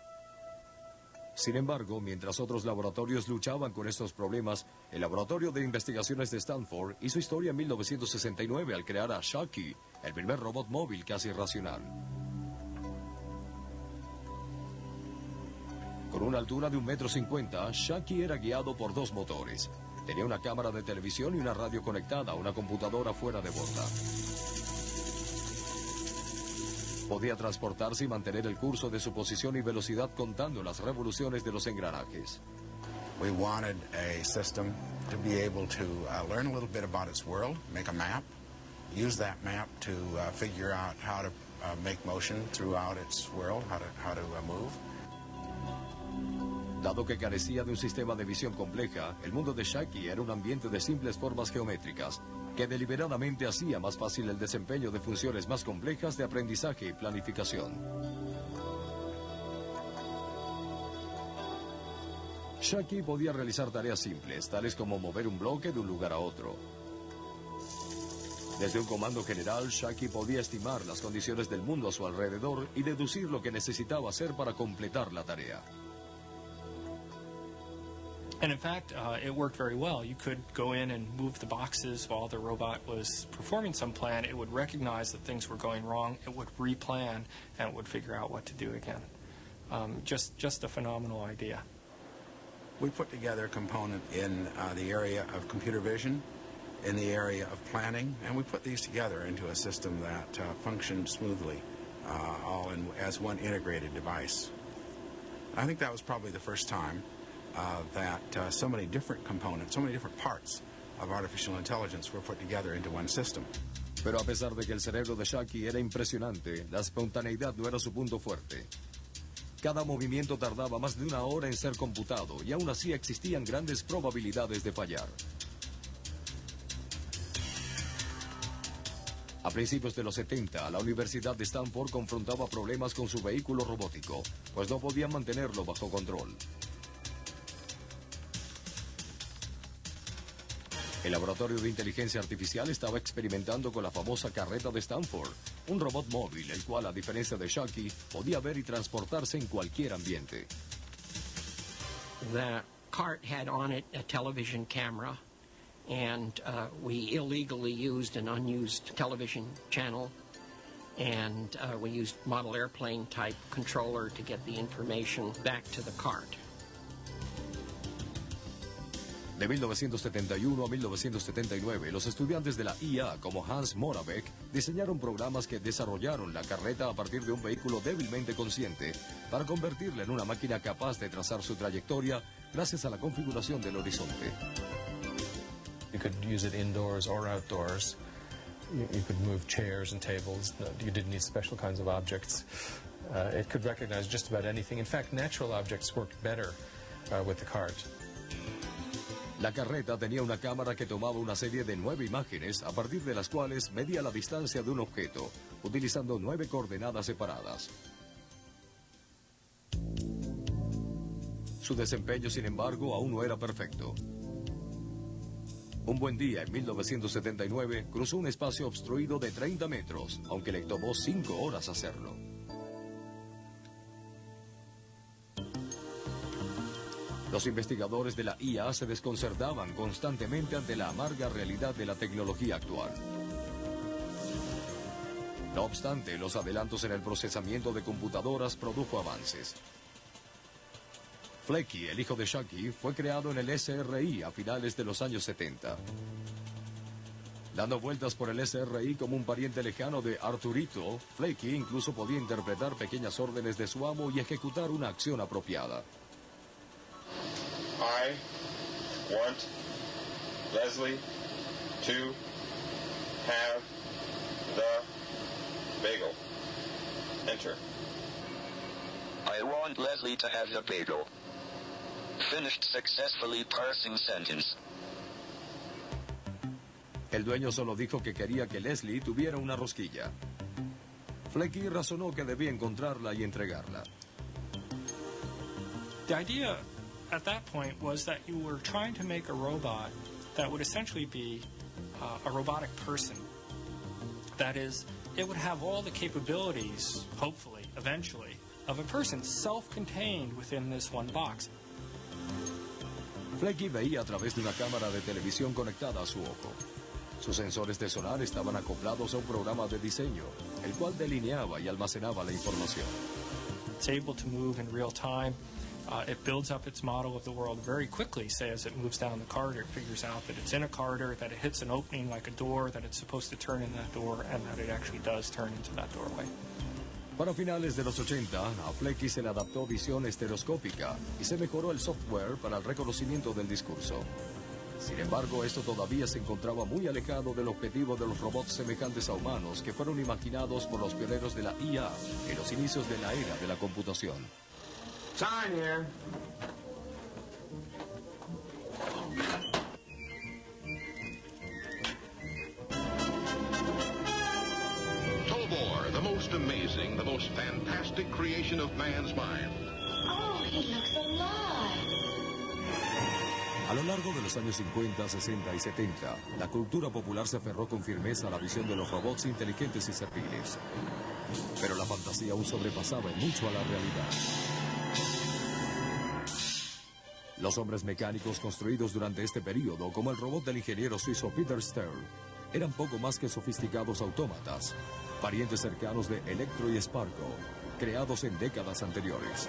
Sin embargo, mientras otros laboratorios luchaban con estos problemas, el Laboratorio de Investigaciones de Stanford hizo historia en 1969 al crear a Shocky, el primer robot móvil casi racional. Con una altura de 1,50 m, Shaki era guiado por 2 motores. Tenía una cámara de televisión y una radio conectada a una computadora fuera de borda. Podía transportarse y mantener el curso de su posición y velocidad contando las revoluciones de los engranajes. We wanted a system to be able to learn a little bit about its world, make a map, use that map to figure out how to make motion throughout its world, how to move. Dado que carecía de un sistema de visión compleja, el mundo de Shaki era un ambiente de simples formas geométricas, que deliberadamente hacía más fácil el desempeño de funciones más complejas de aprendizaje y planificación. Shaki podía realizar tareas simples, tales como mover un bloque de un lugar a otro. Desde un comando general, Shaki podía estimar las condiciones del mundo a su alrededor y deducir lo que necesitaba hacer para completar la tarea. And in fact, it worked very well. You could go in and move the boxes while the robot was performing some plan. It would recognize that things were going wrong. It would replan, and it would figure out what to do again. Just a phenomenal idea. We put together a component in the area of computer vision, in the area of planning, and we put these together into a system that functioned smoothly, all as one integrated device. I think that was probably the first time that so many different components, so many different parts of artificial intelligence were put together into one system. Pero a pesar de que el cerebro de Shaki era impresionante, la espontaneidad no era su punto fuerte. Cada movimiento tardaba más de 1 hora en ser computado y aún así existían grandes probabilidades de fallar. A principios de los 70, la Universidad de Stanford confrontaba problemas con su vehículo robótico, pues no podían mantenerlo bajo control. El laboratorio de inteligencia artificial estaba experimentando con la famosa carreta de Stanford, un robot móvil, el cual, a diferencia de Shaki, podía ver y transportarse en cualquier ambiente. The cart had on it a television camera, and we illegally used an unused television channel, and we used model airplane type controller to get the information back to the cart. De 1971 a 1979, los estudiantes de la IA, como Hans Moravec, diseñaron programas que desarrollaron la carreta a partir de un vehículo débilmente consciente para convertirla en una máquina capaz de trazar su trayectoria gracias a la configuración del horizonte. You could use it indoors or outdoors. You could move chairs and tables. You didn't need special kinds of objects. It could recognize just about anything. In fact, natural objects worked better with the cart. La carreta tenía una cámara que tomaba una serie de 9 imágenes, a partir de las cuales medía la distancia de un objeto, utilizando 9 coordenadas separadas. Su desempeño, sin embargo, aún no era perfecto. Un buen día, en 1979, cruzó un espacio obstruido de 30 metros, aunque le tomó 5 horas hacerlo. Los investigadores de la IA se desconcertaban constantemente ante la amarga realidad de la tecnología actual. No obstante, los adelantos en el procesamiento de computadoras produjo avances. Flecky, el hijo de Shaki, fue creado en el SRI a finales de los años 70. Dando vueltas por el SRI como un pariente lejano de Arturito, Flecky incluso podía interpretar pequeñas órdenes de su amo y ejecutar una acción apropiada. I want Leslie to have the bagel. Enter. I want Leslie to have the bagel. Finished successfully parsing sentence. El dueño solo dijo que quería que Leslie tuviera una rosquilla. Flecky razonó que debía encontrarla y entregarla. The idea at that point was that you were trying to make a robot that would essentially be a robotic person. That is, it would have all the capabilities, hopefully, eventually, of a person self-contained within this one box. Flecky veía a través de una cámara de televisión conectada a su ojo. Sus sensores de sonar estaban acoplados a un programa de diseño, el cual delineaba y almacenaba la información. It's able to move in real time. It builds up its model of the world very quickly, say, as it moves down the corridor. It figures out that it's in a corridor, that it hits an opening like a door, that it's supposed to turn in that door, and that it actually does turn into that doorway. Para finales de los 80, a Flecky se le adaptó visión estereoscópica y se mejoró el software para el reconocimiento del discurso. Sin embargo, esto todavía se encontraba muy alejado del objetivo de los robots semejantes a humanos que fueron imaginados por los pioneros de la IA en los inicios de la era de la computación. Sign here. Tobor, the most amazing, the most fantastic creation of man's mind. Oh, he looks alive. A lo largo de los años 50, 60 y 70, la cultura popular se aferró con firmeza a la visión de los robots inteligentes y serviles. Pero la fantasía aún sobrepasaba en mucho a la realidad. Los hombres mecánicos construidos durante este periodo, como el robot del ingeniero suizo Peter Stern, eran poco más que sofisticados autómatas, parientes cercanos de Electro y Sparko, creados en décadas anteriores.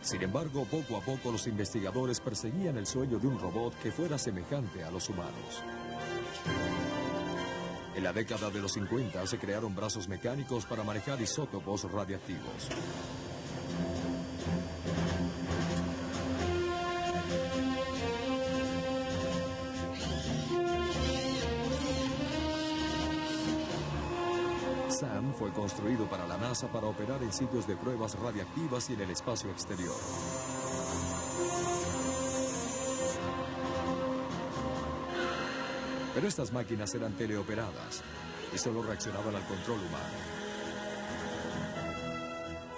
Sin embargo, poco a poco los investigadores perseguían el sueño de un robot que fuera semejante a los humanos. En la década de los 50 se crearon brazos mecánicos para manejar isótopos radiactivos. SAM fue construido para la NASA para operar en sitios de pruebas radiactivas y en el espacio exterior. Pero estas máquinas eran teleoperadas y solo reaccionaban al control humano.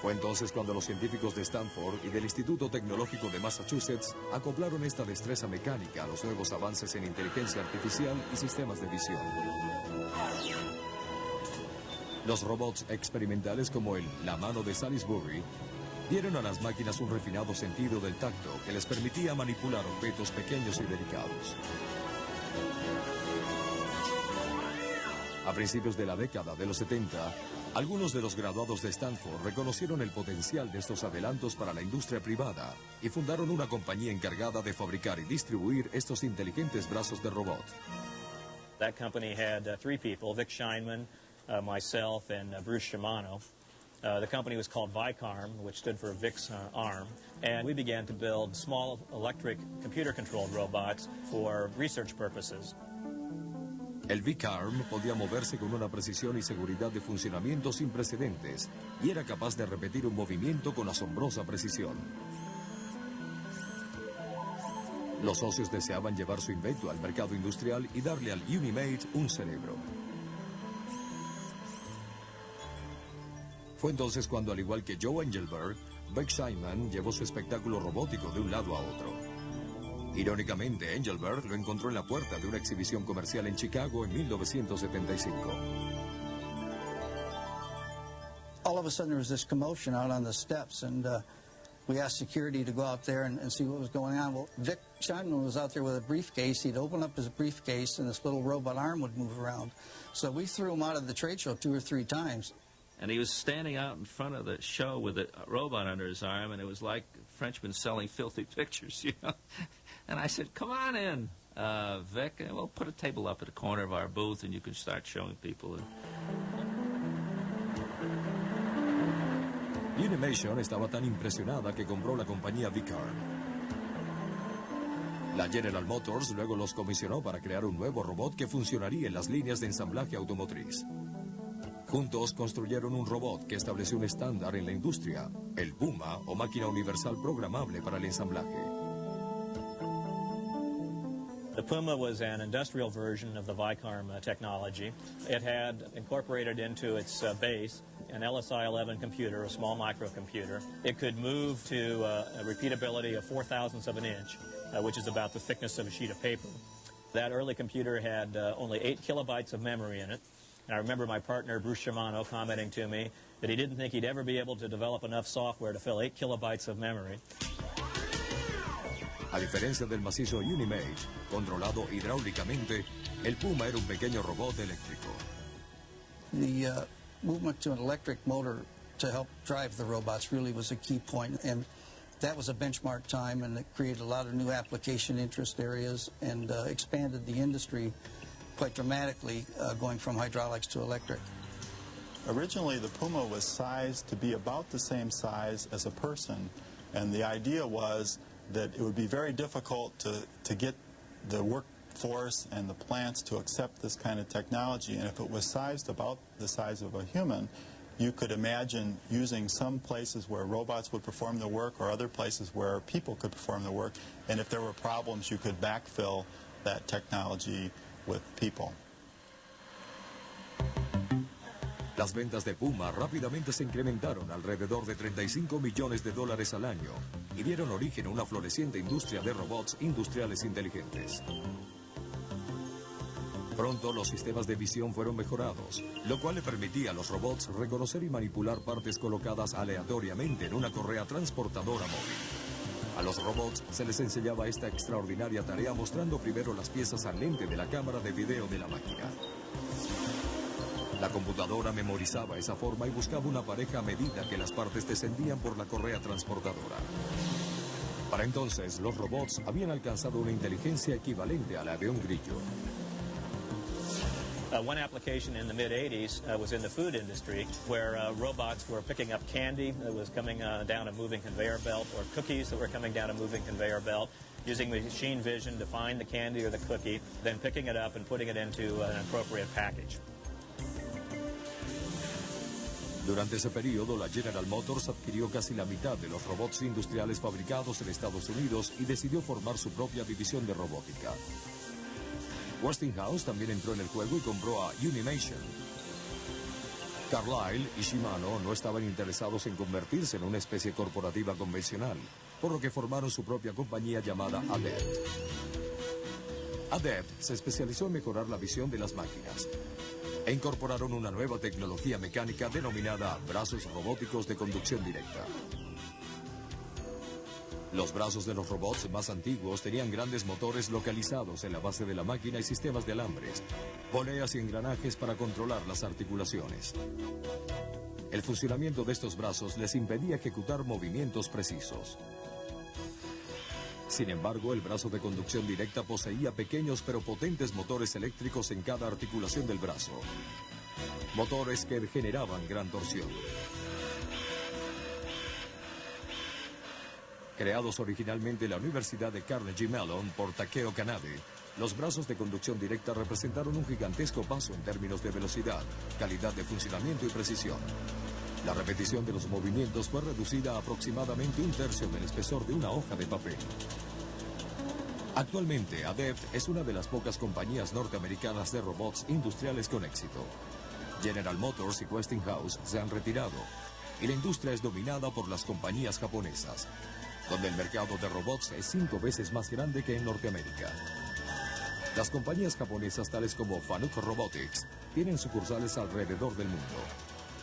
Fue entonces cuando los científicos de Stanford y del Instituto Tecnológico de Massachusetts acoplaron esta destreza mecánica a los nuevos avances en inteligencia artificial y sistemas de visión. Los robots experimentales como la mano de Salisbury dieron a las máquinas un refinado sentido del tacto que les permitía manipular objetos pequeños y delicados. A principios de la década de los 70, algunos de los graduados de Stanford reconocieron el potencial de estos adelantos para la industria privada y fundaron una compañía encargada de fabricar y distribuir estos inteligentes brazos de robot. That company had three people, Vic Scheinman, myself, and Bruce Shimano. The company was called Vicarm, which stood for Vic's arm, and we began to build small electric computer-controlled robots for research purposes. El Vicarm podía moverse con una precisión y seguridad de funcionamiento sin precedentes y era capaz de repetir un movimiento con asombrosa precisión. Los socios deseaban llevar su invento al mercado industrial y darle al Unimate un cerebro. Fue entonces cuando, al igual que Joe Engelberg, Beck Scheinman llevó su espectáculo robótico de un lado a otro. Irónicamente, Engelberg lo encontró en la puerta de una exhibición comercial en Chicago en 1975. All of a sudden there was this commotion out on the steps, and we asked security to go out there and see what was going on. Well, Vic Scheinman was out there with a briefcase. He'd open up his briefcase and this little robot arm would move around. So we threw him out of the trade show 2 or 3 times. And he was standing out in front of the show with a robot under his arm, and it was like a Frenchman selling filthy pictures, you know. And I said, come on in, Vic, and we'll put a table up at the corner of our booth, and you can start showing people. Unimation estaba tan impresionada que compró la compañía Vicarm. La General Motors luego los comisionó para crear un nuevo robot que funcionaría en las líneas de ensamblaje automotriz. Juntos construyeron un robot que estableció un estándar en la industria, el Puma, o máquina universal programable para el ensamblaje. The Puma was an industrial version of the Vicarm technology. It had incorporated into its base an LSI-11 computer, a small microcomputer. It could move to a repeatability of 0.004 of an inch, which is about the thickness of a sheet of paper. That early computer had only 8 kilobytes of memory in it. And I remember my partner, Bruce Shimano, commenting to me that he didn't think he'd ever be able to develop enough software to fill 8 kilobytes of memory. A diferencia del macizo Unimate, controlado hidráulicamente, el Puma era un pequeño robot eléctrico. The movement to an electric motor to help drive the robots really was a key point, and that was a benchmark time, and it created a lot of new application interest areas and expanded the industry quite dramatically, going from hydraulics to electric. Originally, the Puma was sized to be about the same size as a person, and the idea was that it would be very difficult to get the workforce and the plants to accept this kind of technology, and if it was sized about the size of a human, you could imagine using some places where robots would perform the work or other places where people could perform the work, and if there were problems, you could backfill that technology with people. Las ventas de Puma rápidamente se incrementaron alrededor de $35 millones al año y dieron origen a una floreciente industria de robots industriales inteligentes. Pronto los sistemas de visión fueron mejorados, lo cual le permitía a los robots reconocer y manipular partes colocadas aleatoriamente en una correa transportadora móvil. A los robots se les enseñaba esta extraordinaria tarea mostrando primero las piezas al lente de la cámara de video de la máquina. La computadora memorizaba esa forma y buscaba una pareja a medida que las partes descendían por la correa transportadora. Para entonces, los robots habían alcanzado una inteligencia equivalente a la de un grillo. One application in the mid-'80s was in the food industry, where robots were picking up candy that was coming down a moving conveyor belt, or cookies that were coming down a moving conveyor belt, using machine vision to find the candy or the cookie, then picking it up and putting it into an appropriate package. Durante ese periodo, la General Motors adquirió casi la mitad de los robots industriales fabricados en Estados Unidos y decidió formar su propia división de robótica. Westinghouse también entró en el juego y compró a Unimation. Carlyle y Shimano no estaban interesados en convertirse en una especie corporativa convencional, por lo que formaron su propia compañía llamada Adept. Adept se especializó en mejorar la visión de las máquinas e incorporaron una nueva tecnología mecánica denominada brazos robóticos de conducción directa. Los brazos de los robots más antiguos tenían grandes motores localizados en la base de la máquina y sistemas de alambres, poleas y engranajes para controlar las articulaciones. El funcionamiento de estos brazos les impedía ejecutar movimientos precisos. Sin embargo, el brazo de conducción directa poseía pequeños pero potentes motores eléctricos en cada articulación del brazo. Motores que generaban gran torsión. Creados originalmente en la Universidad de Carnegie Mellon por Takeo Kanade, los brazos de conducción directa representaron un gigantesco paso en términos de velocidad, calidad de funcionamiento y precisión. La repetición de los movimientos fue reducida a aproximadamente 1/3 del espesor de una hoja de papel. Actualmente, Adept es una de las pocas compañías norteamericanas de robots industriales con éxito. General Motors y Westinghouse se han retirado, y la industria es dominada por las compañías japonesas, donde el mercado de robots es 5 veces más grande que en Norteamérica. Las compañías japonesas tales como Fanuc Robotics tienen sucursales alrededor del mundo.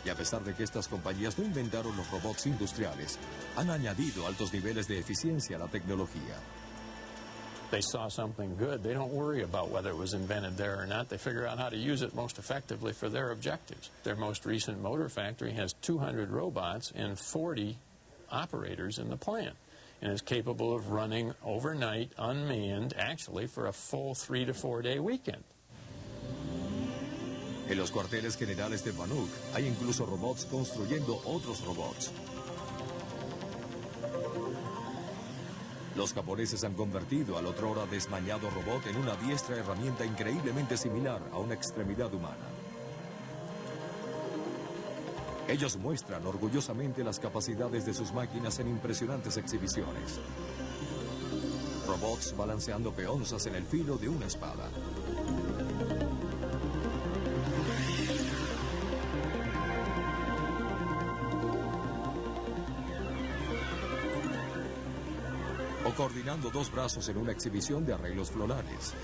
Y a pesar de que estas compañías no inventaron los robots industriales, han añadido altos niveles de eficiencia a la tecnología. They saw something good. They don't worry about whether it was invented there or not. They figure out how to use it most effectively for their objectives. Their most recent motor factory has 200 robots and 40 operators in the plant, and is capable of running overnight, unmanned, actually for a full 3 to 4 day weekend. En los cuarteles generales de Fanuc hay incluso robots construyendo otros robots. Los japoneses han convertido al otrora desmañado robot en una diestra herramienta increíblemente similar a una extremidad humana. Ellos muestran orgullosamente las capacidades de sus máquinas en impresionantes exhibiciones. Robots balanceando peonzas en el filo de una espada. O coordinando 2 brazos en una exhibición de arreglos florales.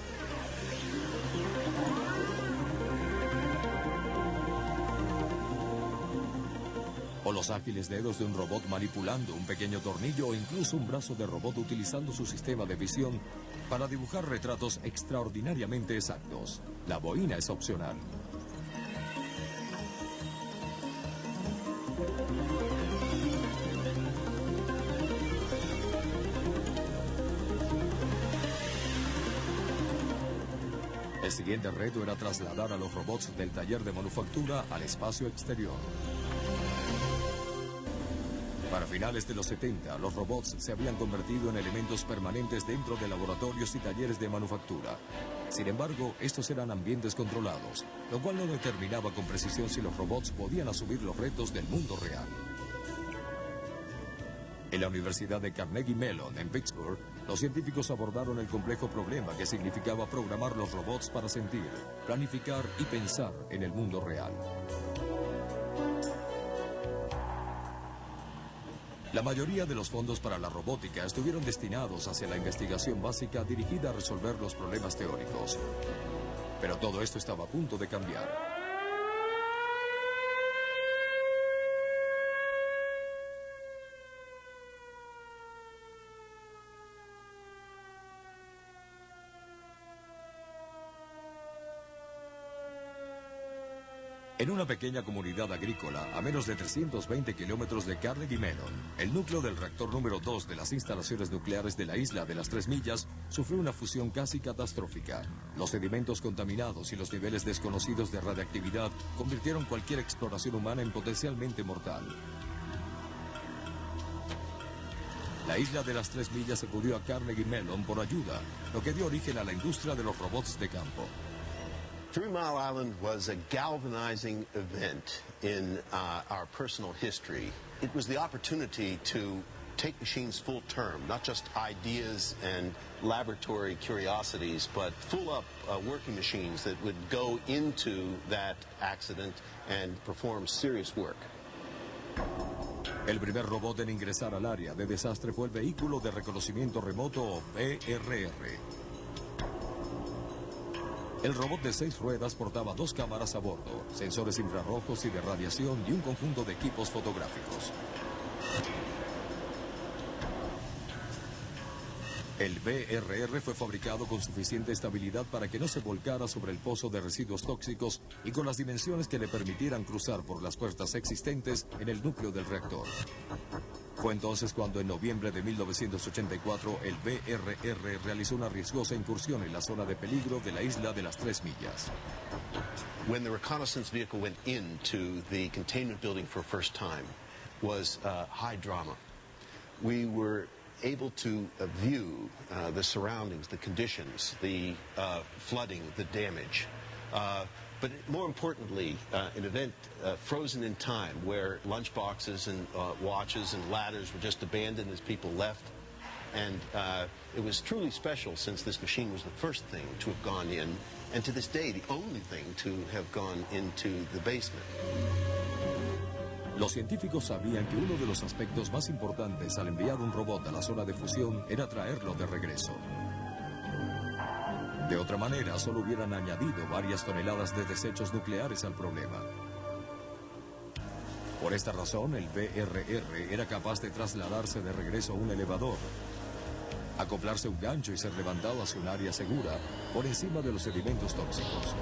O los ágiles dedos de un robot manipulando un pequeño tornillo o incluso un brazo de robot utilizando su sistema de visión para dibujar retratos extraordinariamente exactos. La boina es opcional. El siguiente reto era trasladar a los robots del taller de manufactura al espacio exterior. Para finales de los 70, los robots se habían convertido en elementos permanentes dentro de laboratorios y talleres de manufactura. Sin embargo, estos eran ambientes controlados, lo cual no determinaba con precisión si los robots podían asumir los retos del mundo real. En la Universidad de Carnegie Mellon, en Pittsburgh, los científicos abordaron el complejo problema que significaba programar los robots para sentir, planificar y pensar en el mundo real. La mayoría de los fondos para la robótica estuvieron destinados hacia la investigación básica dirigida a resolver los problemas teóricos. Pero todo esto estaba a punto de cambiar. En una pequeña comunidad agrícola, a menos de 320 kilómetros de Carnegie Mellon, el núcleo del reactor número 2 de las instalaciones nucleares de la isla de las 3 millas sufrió una fusión casi catastrófica. Los sedimentos contaminados y los niveles desconocidos de radiactividad convirtieron cualquier exploración humana en potencialmente mortal. La isla de las 3 millas acudió a Carnegie Mellon por ayuda, lo que dio origen a la industria de los robots de campo. 3 Mile Island was a galvanizing event in our personal history. It was the opportunity to take machines full term, not just ideas and laboratory curiosities, but full up working machines that would go into that accident and perform serious work. El primer robot en ingresar al área de desastre fue el vehículo de reconocimiento remoto o VRR. El robot de 6 ruedas portaba 2 cámaras a bordo, sensores infrarrojos y de radiación y un conjunto de equipos fotográficos. El VRR fue fabricado con suficiente estabilidad para que no se volcara sobre el pozo de residuos tóxicos y con las dimensiones que le permitieran cruzar por las puertas existentes en el núcleo del reactor. Fue entonces cuando en noviembre de 1984 el VRR realizó una riesgosa incursión en la zona de peligro de la isla de las 3 millas. When the reconnaissance vehicle went into the containment building for the first time was high drama. We were able to view the surroundings, the conditions, the flooding, the damage. But more importantly, an event frozen in time where lunchboxes and watches and ladders were just abandoned as people left. And it was truly special since this machine was the first thing to have gone in, and to this day, the only thing to have gone into the basement. Los científicos sabían que uno de los aspectos más importantes al enviar un robot a la zona de fusión era traerlo de regreso. De otra manera, solo hubieran añadido varias toneladas de desechos nucleares al problema. Por esta razón, el VRR era capaz de trasladarse de regreso a un elevador, acoplarse a un gancho y ser levantado hacia un área segura por encima de los sedimentos tóxicos.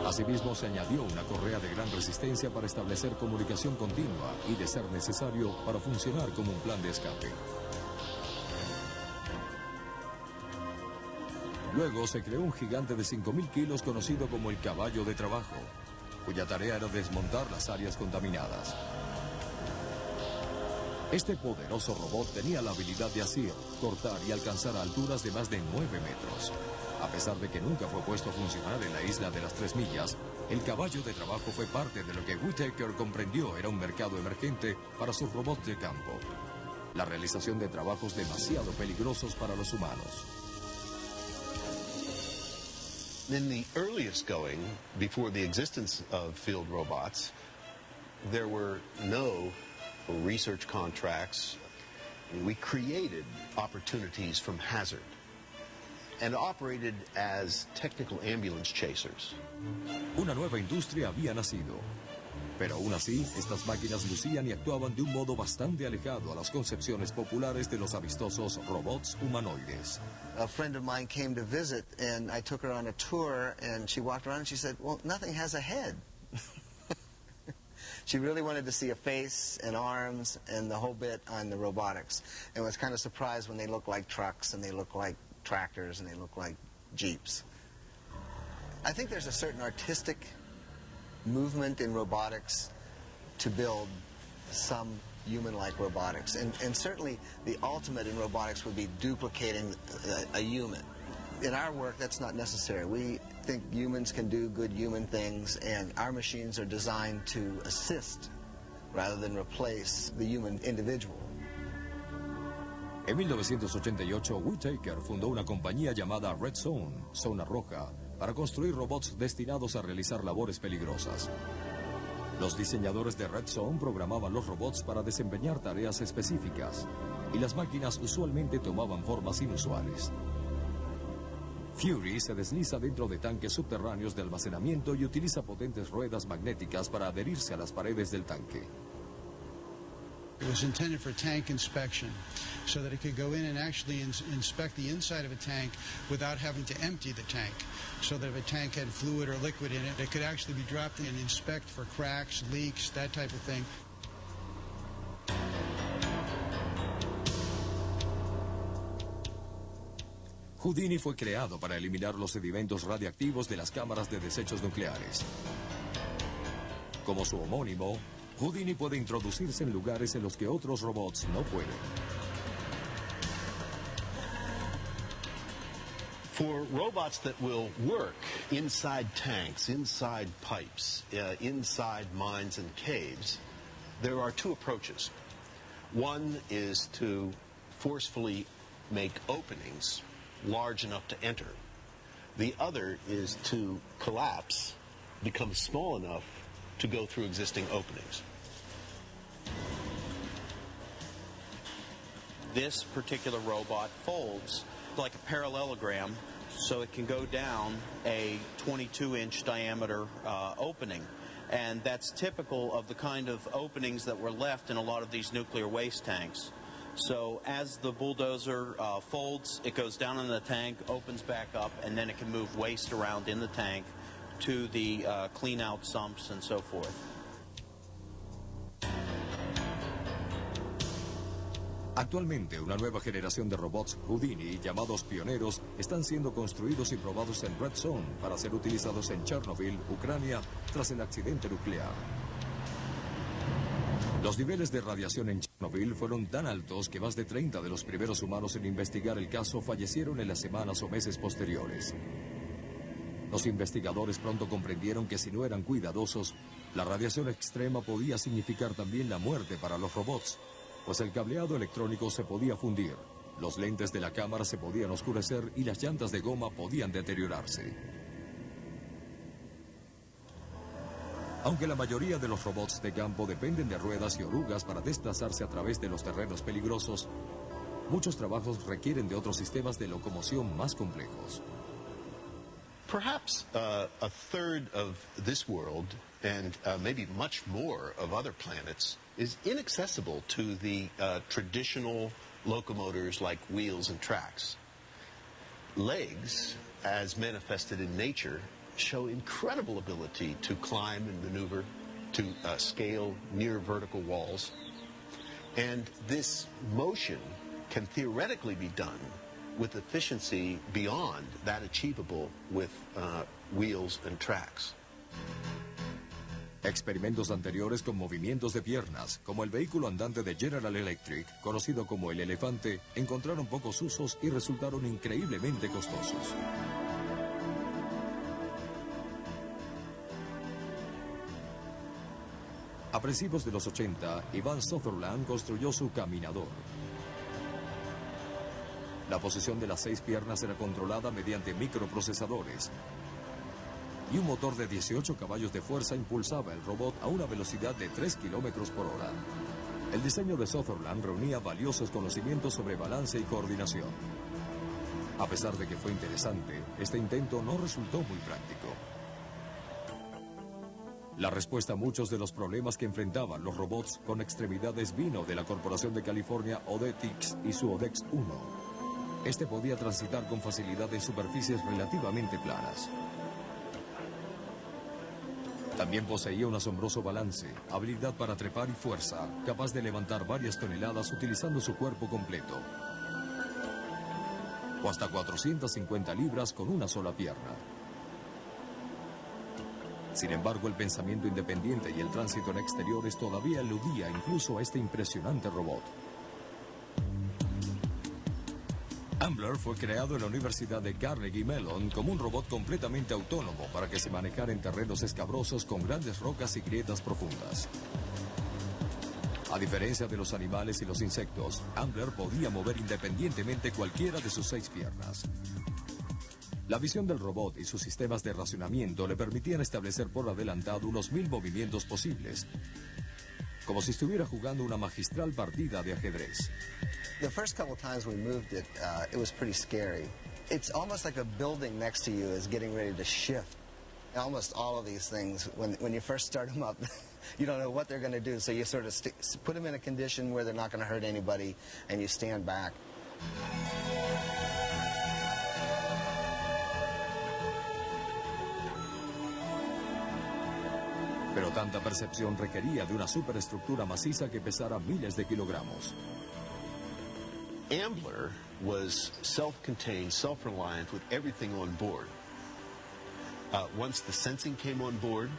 Asimismo, se añadió una correa de gran resistencia para establecer comunicación continua y, de ser necesario, para funcionar como un plan de escape. Luego se creó un gigante de 5.000 kilos conocido como el caballo de trabajo, cuya tarea era desmontar las áreas contaminadas. Este poderoso robot tenía la habilidad de asir, cortar y alcanzar alturas de más de 9 metros. A pesar de que nunca fue puesto a funcionar en la isla de las 3 millas, el caballo de trabajo fue parte de lo que Whittaker comprendió era un mercado emergente para sus robots de campo. La realización de trabajos demasiado peligrosos para los humanos. In the earliest going, before the existence of field robots, there were no research contracts. We created opportunities from hazard and operated as technical ambulance chasers. Una nueva industria había nacido. Pero aún así, estas máquinas lucían y actuaban de un modo bastante alejado a las concepciones populares de los amistosos robots humanoides. A friend of mine came to visit, and I took her on a tour, and she walked around and she said, well, nothing has a head. She really wanted to see a face and arms and the whole bit on the robotics, and was kind of surprised when they look like trucks and they look like tractors and they look like Jeeps. I think there's a certain artistic movement in robotics to build some human-like robotics, and certainly the ultimate in robotics would be duplicating a human. In our work, that's not necessary. We think humans can do good human things, and our machines are designed to assist rather than replace the human individual. En 1988, Whittaker fundó una compañía llamada Red Zone, Zona Roja, para construir robots destinados a realizar labores peligrosas. Los diseñadores de Red Zone programaban los robots para desempeñar tareas específicas, y las máquinas usualmente tomaban formas inusuales. Fury se desliza dentro de tanques subterráneos de almacenamiento y utiliza potentes ruedas magnéticas para adherirse a las paredes del tanque. It was intended for tank inspection, so that it could go in and actually inspect the inside of a tank without having to empty the tank. So that if a tank had fluid or liquid in it, it could actually be dropped in and inspect for cracks, leaks, that type of thing. Houdini fue creado para eliminar los sedimentos radiactivos de las cámaras de desechos nucleares. Como su homónimo, Houdini puede introducirse en lugares en los que otros robots no pueden. For robots that will work inside tanks, inside pipes, inside mines and caves, there are two approaches. One is to forcefully make openings large enough to enter. The other is to collapse, become small enough to go through existing openings. This particular robot folds like a parallelogram, so it can go down a 22-inch diameter opening. And that's typical of the kind of openings that were left in a lot of these nuclear waste tanks. So as the bulldozer folds, it goes down in the tank, opens back up, and then it can move waste around in the tank to the clean-out sumps and so forth. Actualmente, una nueva generación de robots Houdini, llamados pioneros, están siendo construidos y probados en Red Zone para ser utilizados en Chernobyl, Ucrania, tras el accidente nuclear. Los niveles de radiación en Chernobyl fueron tan altos que más de 30 de los primeros humanos en investigar el caso fallecieron en las semanas o meses posteriores. Los investigadores pronto comprendieron que si no eran cuidadosos, la radiación extrema podía significar también la muerte para los robots, pues el cableado electrónico se podía fundir, los lentes de la cámara se podían oscurecer y las llantas de goma podían deteriorarse. Aunque la mayoría de los robots de campo dependen de ruedas y orugas para desplazarse a través de los terrenos peligrosos, muchos trabajos requieren de otros sistemas de locomoción más complejos. Perhaps a third of this world, and maybe much more of other planets, is inaccessible to the traditional locomotors like wheels and tracks. Legs, as manifested in nature, show incredible ability to climb and maneuver, to scale near vertical walls. And this motion can theoretically be done with efficiency beyond that achievable with wheels and tracks. Experimentos anteriores con movimientos de piernas, como el vehículo andante de General Electric, conocido como el elefante, encontraron pocos usos y resultaron increíblemente costosos. A principios de los 80, Ivan Sutherland construyó su caminador. La posición de las 6 piernas era controlada mediante microprocesadores, y un motor de 18 caballos de fuerza impulsaba el robot a una velocidad de 3 kilómetros por hora. El diseño de Sutherland reunía valiosos conocimientos sobre balance y coordinación. A pesar de que fue interesante, este intento no resultó muy práctico. La respuesta a muchos de los problemas que enfrentaban los robots con extremidades vino de la Corporación de California Odetics y su Odex 1. Este podía transitar con facilidad en superficies relativamente planas. También poseía un asombroso balance, habilidad para trepar y fuerza, capaz de levantar varias toneladas utilizando su cuerpo completo. O hasta 450 libras con una sola pierna. Sin embargo, el pensamiento independiente y el tránsito en exteriores todavía eludía incluso a este impresionante robot. Ambler fue creado en la Universidad de Carnegie Mellon como un robot completamente autónomo para que se manejara en terrenos escabrosos con grandes rocas y grietas profundas. A diferencia de los animales y los insectos, Ambler podía mover independientemente cualquiera de sus 6 piernas. La visión del robot y sus sistemas de racionamiento le permitían establecer por adelantado unos 1000 movimientos posibles, como si estuviera jugando una magistral partida de ajedrez. The first couple times we moved it, it was pretty scary. It's almost like a building next to you is getting ready to shift. Almost all of these things, when you first start them up, you don't know what they're going to do, so you sort of put them in a condition where they're not going to hurt anybody, and you stand back. Pero tanta percepción requería de una superestructura maciza que pesara miles de kilogramos. Ambler was self-contained, self-reliant with everything on board. Once the sensing came on board,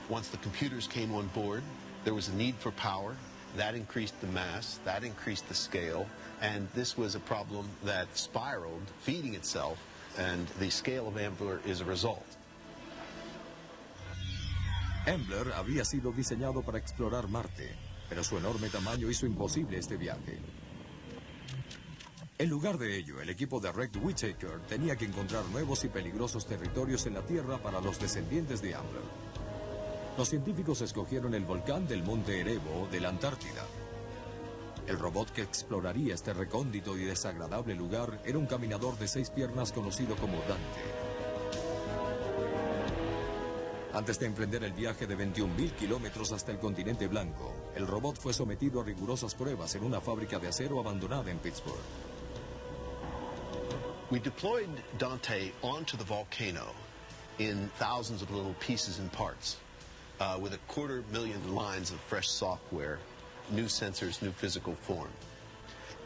once the computers came on board, there was a need for power. That increased the mass, that increased the scale, and this was a problem that spiraled, feeding itself, and the scale of Ambler is a result. Ambler había sido diseñado para explorar Marte, pero su enorme tamaño hizo imposible este viaje. En lugar de ello, el equipo de Red Whittaker tenía que encontrar nuevos y peligrosos territorios en la Tierra para los descendientes de Ambler. Los científicos escogieron el volcán del Monte Erebo de la Antártida. El robot que exploraría este recóndito y desagradable lugar era un caminador de 6 piernas conocido como Dante. Antes de emprender el viaje de 21.000 kilómetros hasta el continente blanco, el robot fue sometido a rigurosas pruebas en una fábrica de acero abandonada en Pittsburgh. We deployed Dante onto the volcano in thousands of little pieces and parts, with 250,000 lines of fresh software, new sensors, new physical form.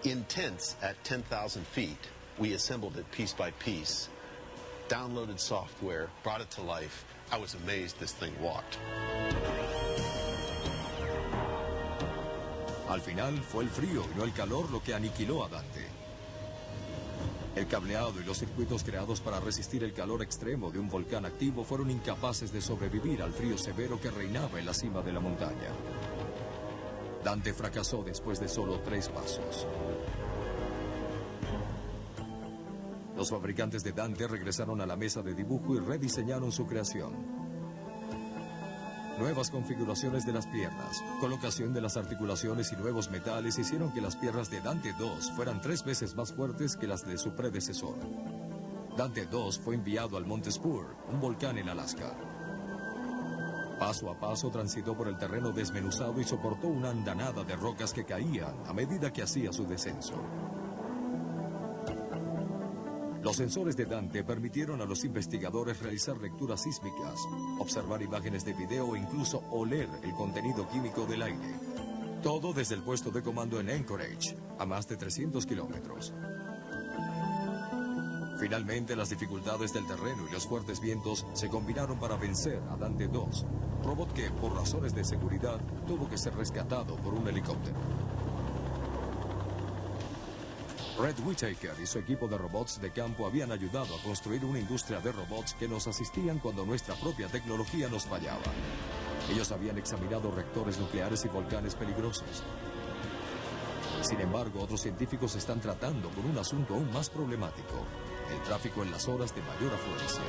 In tents at 10,000 feet, we assembled it piece by piece, downloaded software, brought it to life. I was amazed this thing walked. Al final fue el frío y no el calor lo que aniquiló a Dante. El cableado y los circuitos creados para resistir el calor extremo de un volcán activo fueron incapaces de sobrevivir al frío severo que reinaba en la cima de la montaña. Dante fracasó después de solo 3 pasos. Los fabricantes de Dante regresaron a la mesa de dibujo y rediseñaron su creación. Nuevas configuraciones de las piernas, colocación de las articulaciones y nuevos metales hicieron que las piernas de Dante II fueran 3 veces más fuertes que las de su predecesor. Dante II fue enviado al Monte Spur, un volcán en Alaska. Paso a paso transitó por el terreno desmenuzado y soportó una andanada de rocas que caían a medida que hacía su descenso. Los sensores de Dante permitieron a los investigadores realizar lecturas sísmicas, observar imágenes de video e incluso oler el contenido químico del aire. Todo desde el puesto de comando en Anchorage, a más de 300 kilómetros. Finalmente, las dificultades del terreno y los fuertes vientos se combinaron para vencer a Dante II, robot que, por razones de seguridad, tuvo que ser rescatado por un helicóptero. Red Whittaker y su equipo de robots de campo habían ayudado a construir una industria de robots que nos asistían cuando nuestra propia tecnología nos fallaba. Ellos habían examinado reactores nucleares y volcanes peligrosos. Sin embargo, otros científicos están tratando con un asunto aún más problemático: el tráfico en las horas de mayor afluencia.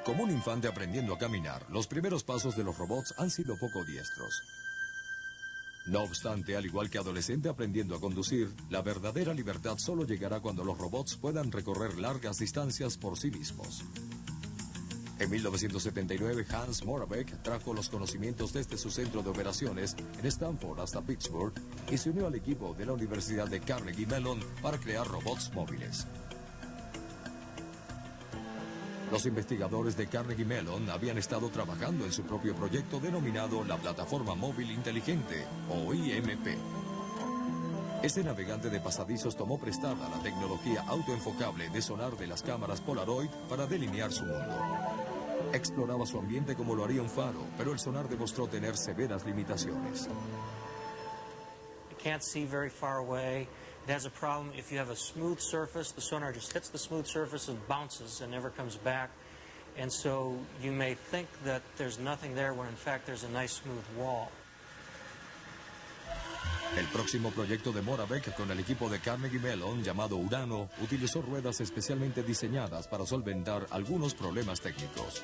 Como un infante aprendiendo a caminar, los primeros pasos de los robots han sido poco diestros. No obstante, al igual que adolescente aprendiendo a conducir, la verdadera libertad solo llegará cuando los robots puedan recorrer largas distancias por sí mismos. En 1979, Hans Moravec trajo los conocimientos desde su centro de operaciones en Stanford hasta Pittsburgh y se unió al equipo de la Universidad de Carnegie Mellon para crear robots móviles. Los investigadores de Carnegie Mellon habían estado trabajando en su propio proyecto denominado la Plataforma Móvil Inteligente, o IMP. Este navegante de pasadizos tomó prestada la tecnología autoenfocable de sonar de las cámaras Polaroid para delinear su mundo. Exploraba su ambiente como lo haría un faro, pero el sonar demostró tener severas limitaciones. It can't see very far away. It has a problem if you have a smooth surface, the sonar just hits the smooth surface and bounces and never comes back. And so you may think that there's nothing there when in fact there's a nice smooth wall. El próximo proyecto de Moravec con el equipo de Carnegie Mellon, llamado Urano, utilizó ruedas especialmente diseñadas para solventar algunos problemas técnicos.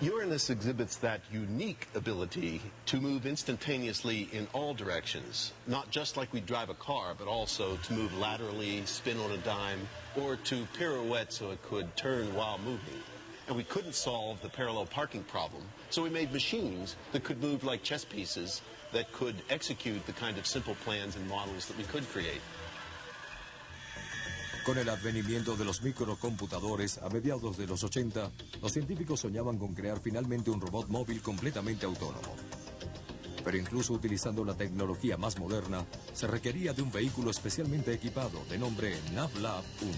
Uranus exhibits that unique ability to move instantaneously in all directions, not just like we drive a car, but also to move laterally, spin on a dime, or to pirouette so it could turn while moving. And we couldn't solve the parallel parking problem, so we made machines that could move like chess pieces that could execute the kind of simple plans and models that we could create. Con el advenimiento de los microcomputadores a mediados de los 80, los científicos soñaban con crear finalmente un robot móvil completamente autónomo. Pero incluso utilizando la tecnología más moderna, se requería de un vehículo especialmente equipado de nombre NavLab 1.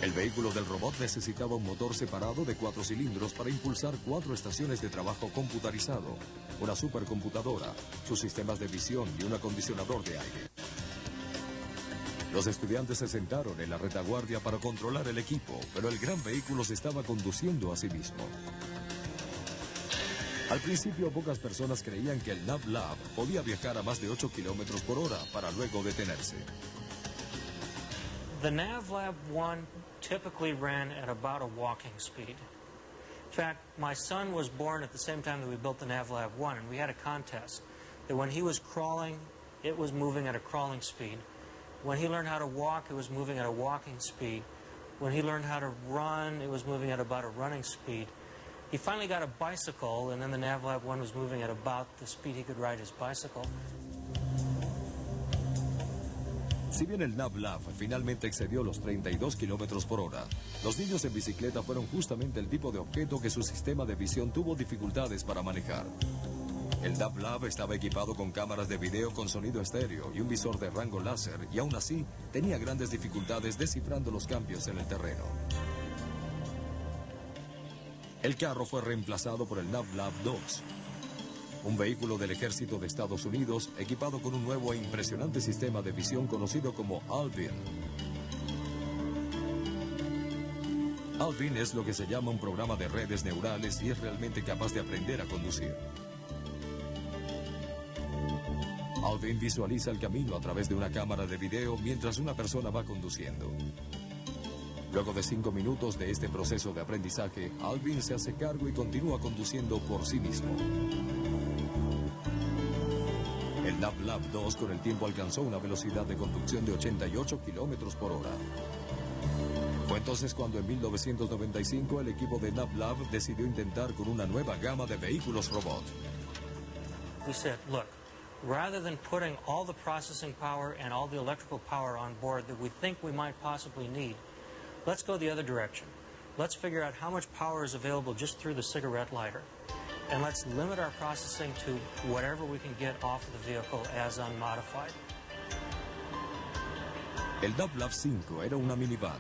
El vehículo del robot necesitaba un motor separado de 4 cilindros para impulsar 4 estaciones de trabajo computarizado, una supercomputadora, sus sistemas de visión y un acondicionador de aire. Los estudiantes se sentaron en la retaguardia para controlar el equipo, pero el gran vehículo se estaba conduciendo a sí mismo. Al principio, pocas personas creían que el NavLab podía viajar a más de 8 kilómetros por hora para luego detenerse. The NavLab 1 typically ran at about a walking speed. In fact, my son was born at the same time that we built the NavLab 1, and we had a contest that when he was crawling, it was moving at a crawling speed. When he learned how to walk, it was moving at a walking speed. When he learned how to run, it was moving at about a running speed. He finally got a bicycle, and then the NavLab 1 was moving at about the speed he could ride his bicycle. Si bien el NavLab finalmente excedió los 32 kilómetros por hora, los niños en bicicleta fueron justamente el tipo de objeto que su sistema de visión tuvo dificultades para manejar. El NavLab estaba equipado con cámaras de video con sonido estéreo y un visor de rango láser, y aún así tenía grandes dificultades descifrando los cambios en el terreno. El carro fue reemplazado por el NavLab 2. Un vehículo del ejército de Estados Unidos equipado con un nuevo e impresionante sistema de visión conocido como Alvin. Alvin es lo que se llama un programa de redes neurales y es realmente capaz de aprender a conducir. Alvin visualiza el camino a través de una cámara de video mientras una persona va conduciendo. Luego de 5 minutos de este proceso de aprendizaje, Alvin se hace cargo y continúa conduciendo por sí mismo. El NavLab 2 con el tiempo alcanzó una velocidad de conducción de 88 kilómetros por hora. Fue entonces cuando en 1995 el equipo de NavLab decidió intentar con una nueva gama de vehículos robot. We said, look, rather than putting all the processing power and all the electrical power on board that we think we might possibly need, let's go the other direction. Let's figure out how much power is available just through the cigarette lighter. And let's limit our processing to whatever we can get off of the vehicle as unmodified. El NavLab 5 era una minivan,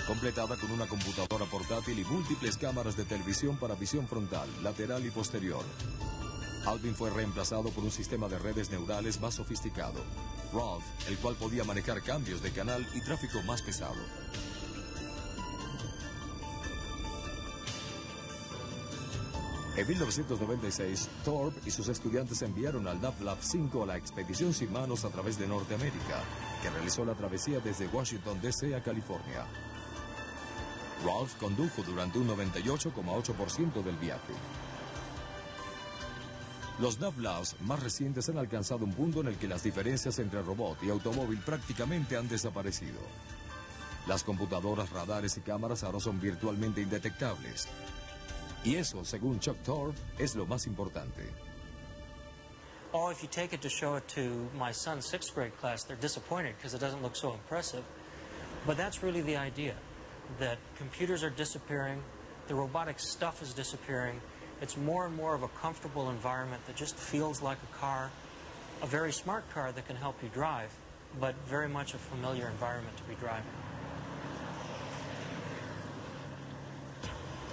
completada con una computadora portátil y múltiples cámaras de televisión para visión frontal, lateral y posterior. Alvin fue reemplazado por un sistema de redes neurales más sofisticado, Rolf, el cual podía manejar cambios de canal y tráfico más pesado. En 1996, Thorpe y sus estudiantes enviaron al NavLab 5 a la expedición sin manos a través de Norteamérica, que realizó la travesía desde Washington, D.C. a California. Rolf condujo durante un 98,8% del viaje. Los NavLabs más recientes han alcanzado un punto en el que las diferencias entre robot y automóvil prácticamente han desaparecido. Las computadoras, radares y cámaras ahora son virtualmente indetectables. Y eso, según Chuck Thorpe, es lo más importante. Oh, if you take it to show it to my son's 6th grade class, they're disappointed because it doesn't look so impressive. But that's really the idea, that computers are disappearing, the robotic stuff is disappearing. It's more and more of a comfortable environment that just feels like a car, a very smart car that can help you drive, but very much a familiar environment to be driving.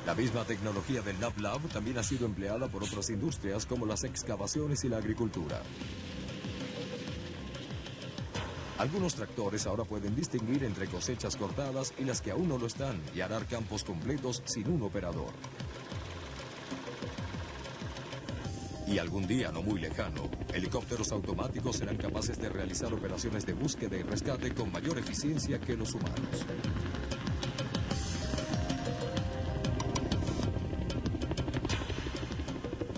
La misma tecnología del NavLab también ha sido empleada por otras industrias como las excavaciones y la agricultura. Algunos tractores ahora pueden distinguir entre cosechas cortadas y las que aún no lo están y arar campos completos sin un operador. Y algún día no muy lejano, helicópteros automáticos serán capaces de realizar operaciones de búsqueda y rescate con mayor eficiencia que los humanos.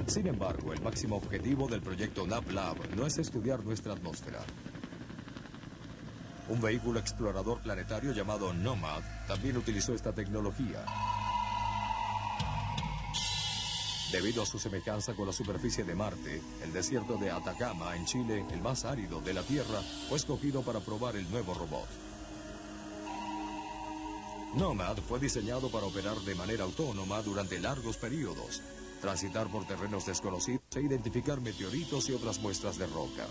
Sin embargo, el máximo objetivo del proyecto NavLab no es estudiar nuestra atmósfera. Un vehículo explorador planetario llamado Nomad también utilizó esta tecnología. Debido a su semejanza con la superficie de Marte, el desierto de Atacama, en Chile, el más árido de la Tierra, fue escogido para probar el nuevo robot. Nomad fue diseñado para operar de manera autónoma durante largos periodos, transitar por terrenos desconocidos e identificar meteoritos y otras muestras de roca.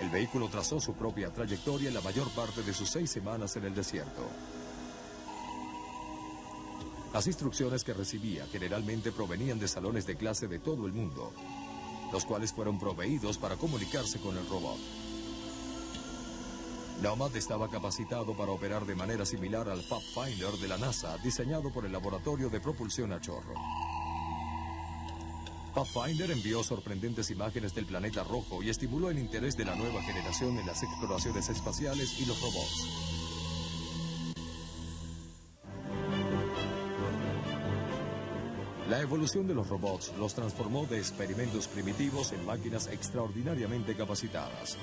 El vehículo trazó su propia trayectoria en la mayor parte de sus 6 semanas en el desierto. Las instrucciones que recibía generalmente provenían de salones de clase de todo el mundo, los cuales fueron proveídos para comunicarse con el robot. Nomad estaba capacitado para operar de manera similar al Pathfinder de la NASA, diseñado por el Laboratorio de Propulsión a Chorro. Pathfinder envió sorprendentes imágenes del planeta rojo y estimuló el interés de la nueva generación en las exploraciones espaciales y los robots. La evolución de los robots los transformó de experimentos primitivos en máquinas extraordinariamente capacitadas.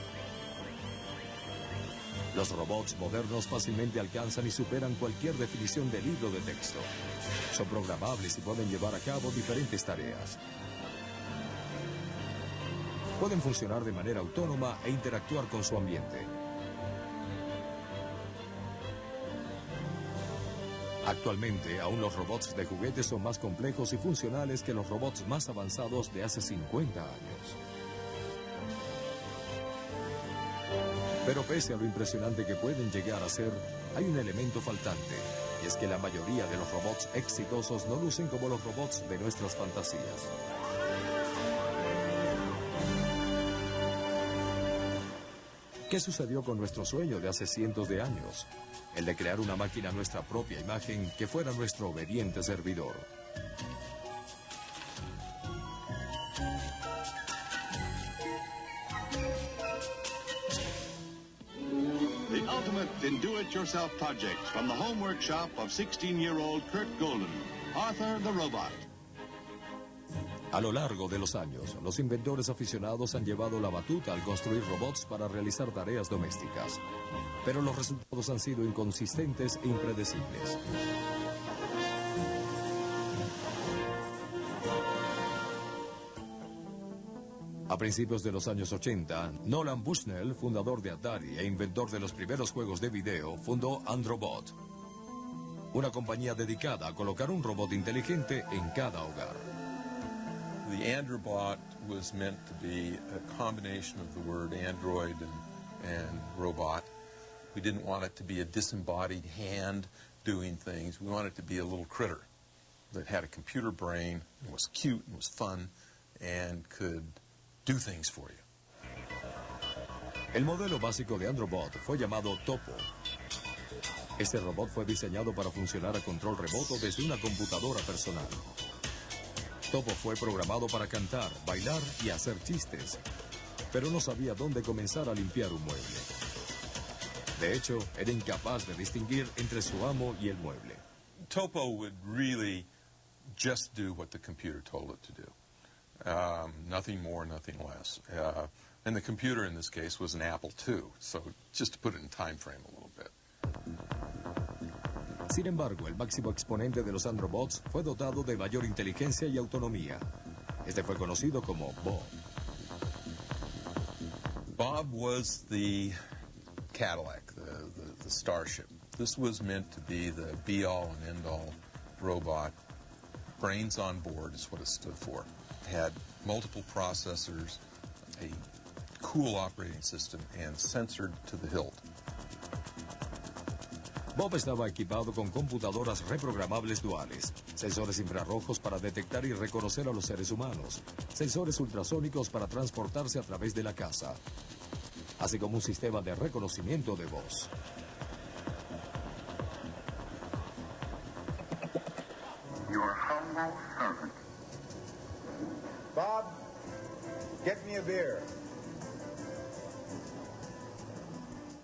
Los robots modernos fácilmente alcanzan y superan cualquier definición de libro de texto. Son programables y pueden llevar a cabo diferentes tareas. Pueden funcionar de manera autónoma e interactuar con su ambiente. Actualmente, aún los robots de juguete son más complejos y funcionales que los robots más avanzados de hace 50 años. Pero pese a lo impresionante que pueden llegar a ser, hay un elemento faltante, y es que la mayoría de los robots exitosos no lucen como los robots de nuestras fantasías. ¿Qué sucedió con nuestro sueño de hace cientos de años? El de crear una máquina a nuestra propia imagen que fuera nuestro obediente servidor. The ultimate in do-it-yourself project from the home workshop of 16-year-old Kurt Golden, Arthur the Robot. A lo largo de los años, los inventores aficionados han llevado la batuta al construir robots para realizar tareas domésticas. Pero los resultados han sido inconsistentes e impredecibles. A principios de los años 80, Nolan Bushnell, fundador de Atari e inventor de los primeros juegos de video, fundó Androbot, una compañía dedicada a colocar un robot inteligente en cada hogar. The Androbot was meant to be a combination of the word android and robot. We didn't want it to be a disembodied hand doing things. We wanted it to be a little critter that had a computer brain and was cute and was fun and could do things for you. El modelo básico de Androbot fue llamado Topo. Este robot fue diseñado para funcionar a control remoto desde una computadora personal. Topo fue programado para cantar, bailar y hacer chistes, pero no sabía dónde comenzar a limpiar un mueble. De hecho, era incapaz de distinguir entre su amo y el mueble. Topo would really just do what the computer told it to do. Nothing more, nothing less. And the computer in this case was an Apple II, so just to put it in time frame a little bit. Sin embargo, el máximo exponente de los Androbots fue dotado de mayor inteligencia y autonomía. Este fue conocido como Bob. Bob was the Cadillac, the Starship. This was meant to be the be-all and end-all robot. Brains on board is what it stood for. It had multiple processors, a cool operating system, and censored to the hilt. Bob estaba equipado con computadoras reprogramables duales, sensores infrarrojos para detectar y reconocer a los seres humanos, sensores ultrasónicos para transportarse a través de la casa, así como un sistema de reconocimiento de voz. Your humble servant. Bob, get me a beer.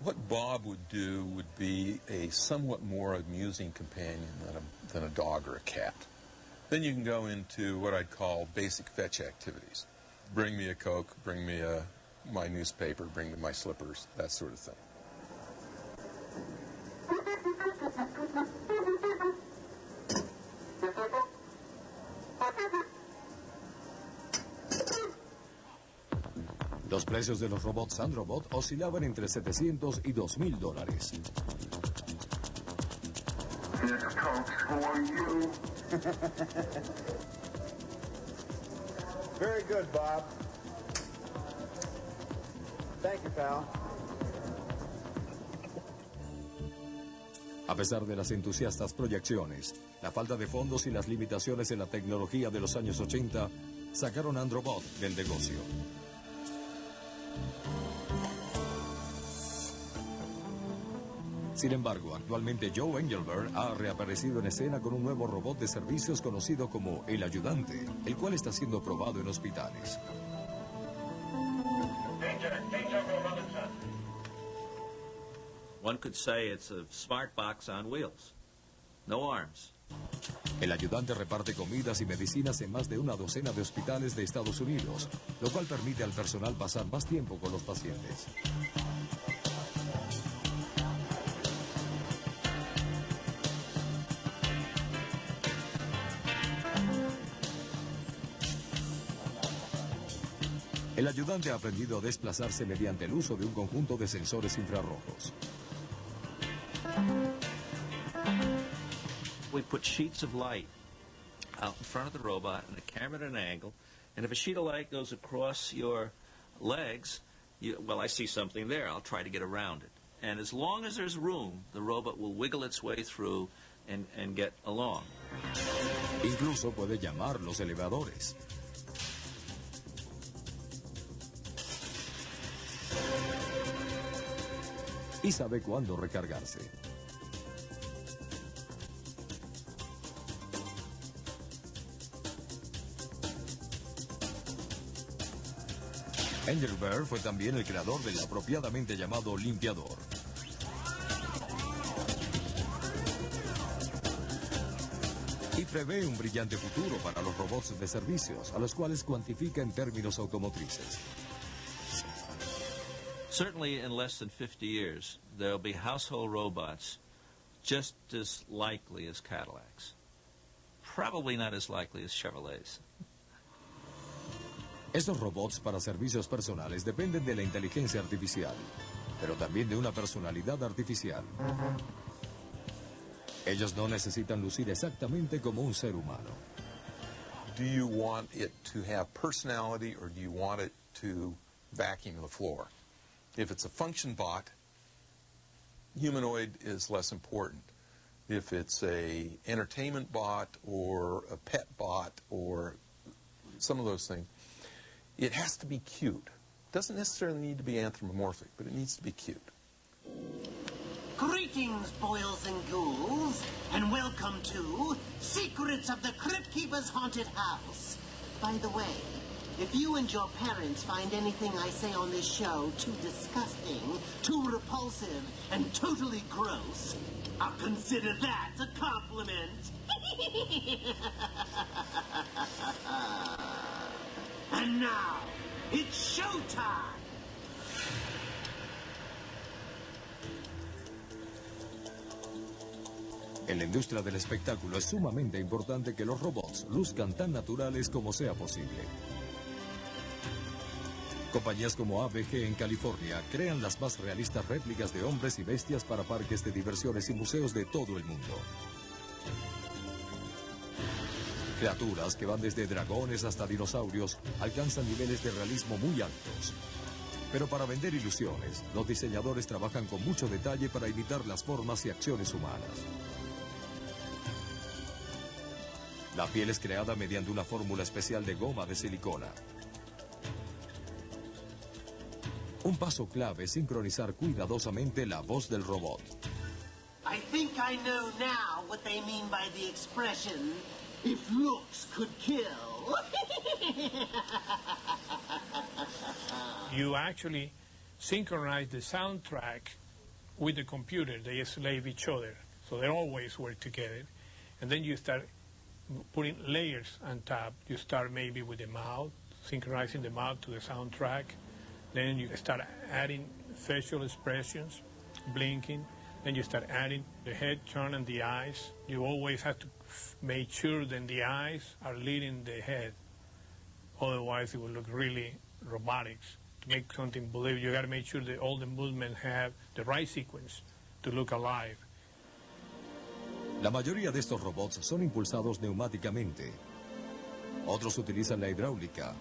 What Bob would do would be a somewhat more amusing companion than a dog or a cat. Then you can go into what I'd call basic fetch activities. Bring me a Coke, bring me my newspaper, bring me my slippers, that sort of thing. Los precios de los robots Androbot oscilaban entre $700 y $2,000. This Coke's for you. Very good, Bob. Thank you, pal. A pesar de las entusiastas proyecciones, la falta de fondos y las limitaciones en la tecnología de los años 80 sacaron a Androbot del negocio. Sin embargo, actualmente Joe Engelbert ha reaparecido en escena con un nuevo robot de servicios conocido como El Ayudante, el cual está siendo probado en hospitales. One could say it's a smart box on wheels. No arms. El Ayudante reparte comidas y medicinas en más de una docena de hospitales de Estados Unidos, lo cual permite al personal pasar más tiempo con los pacientes. El ayudante ha aprendido a desplazarse mediante el uso de un conjunto de sensores infrarrojos. We put sheets of light out in front of the robot and a camera at an angle, and if a sheet of light goes across your legs, well, I see something there, I'll try to get around it. And as long as there's room, the robot will wiggle its way through and get along. Incluso puede llamar los elevadores. Y sabe cuándo recargarse. Engelbert fue también el creador del apropiadamente llamado limpiador. Y prevé un brillante futuro para los robots de servicios, a los cuales cuantifica en términos automotrices. Certainly in less than 50 years, there'll be household robots just as likely as Cadillacs. Probably not as likely as Chevrolets. Estos robots para servicios personales dependen de la inteligencia artificial, pero también de una personalidad artificial. Ellos no necesitan lucir exactamente como un ser humano. Do you want it to have personality or do you want it to vacuum the floor? If it's a function bot, humanoid is less important. If it's a entertainment bot or a pet bot or some of those things, it has to be cute. Doesn't necessarily need to be anthropomorphic, but it needs to be cute. Greetings, boils and ghouls, and welcome to Secrets of the Crypt Keeper's Haunted House. By the way, if you and your parents find anything I say on this show too disgusting, too repulsive, and totally gross, I'll consider that a compliment. And now, it's showtime! En la industria del espectáculo es sumamente importante que los robots luzcan tan naturales como sea posible. Compañías como ABG en California crean las más realistas réplicas de hombres y bestias para parques de diversiones y museos de todo el mundo. Criaturas que van desde dragones hasta dinosaurios alcanzan niveles de realismo muy altos. Pero para vender ilusiones, los diseñadores trabajan con mucho detalle para imitar las formas y acciones humanas. La piel es creada mediante una fórmula especial de goma de silicona. Un paso clave es sincronizar cuidadosamente la voz del robot. I think I know now what they mean by the expression, if looks could kill. You actually synchronize the soundtrack with the computer. They slave each other, so they always work together. And then you start putting layers on top. You start maybe with the mouth, synchronizing the mouth to the soundtrack. Then you start adding facial expressions, blinking. Then you start adding the head turn and the eyes. You always have to make sure that the eyes are leading the head. Otherwise, it will look really robotics. To make something believable, you got to make sure that all the movements have the right sequence to look alive. La mayoría de estos robots son impulsados neumáticamente. Otros utilizan la hidráulica.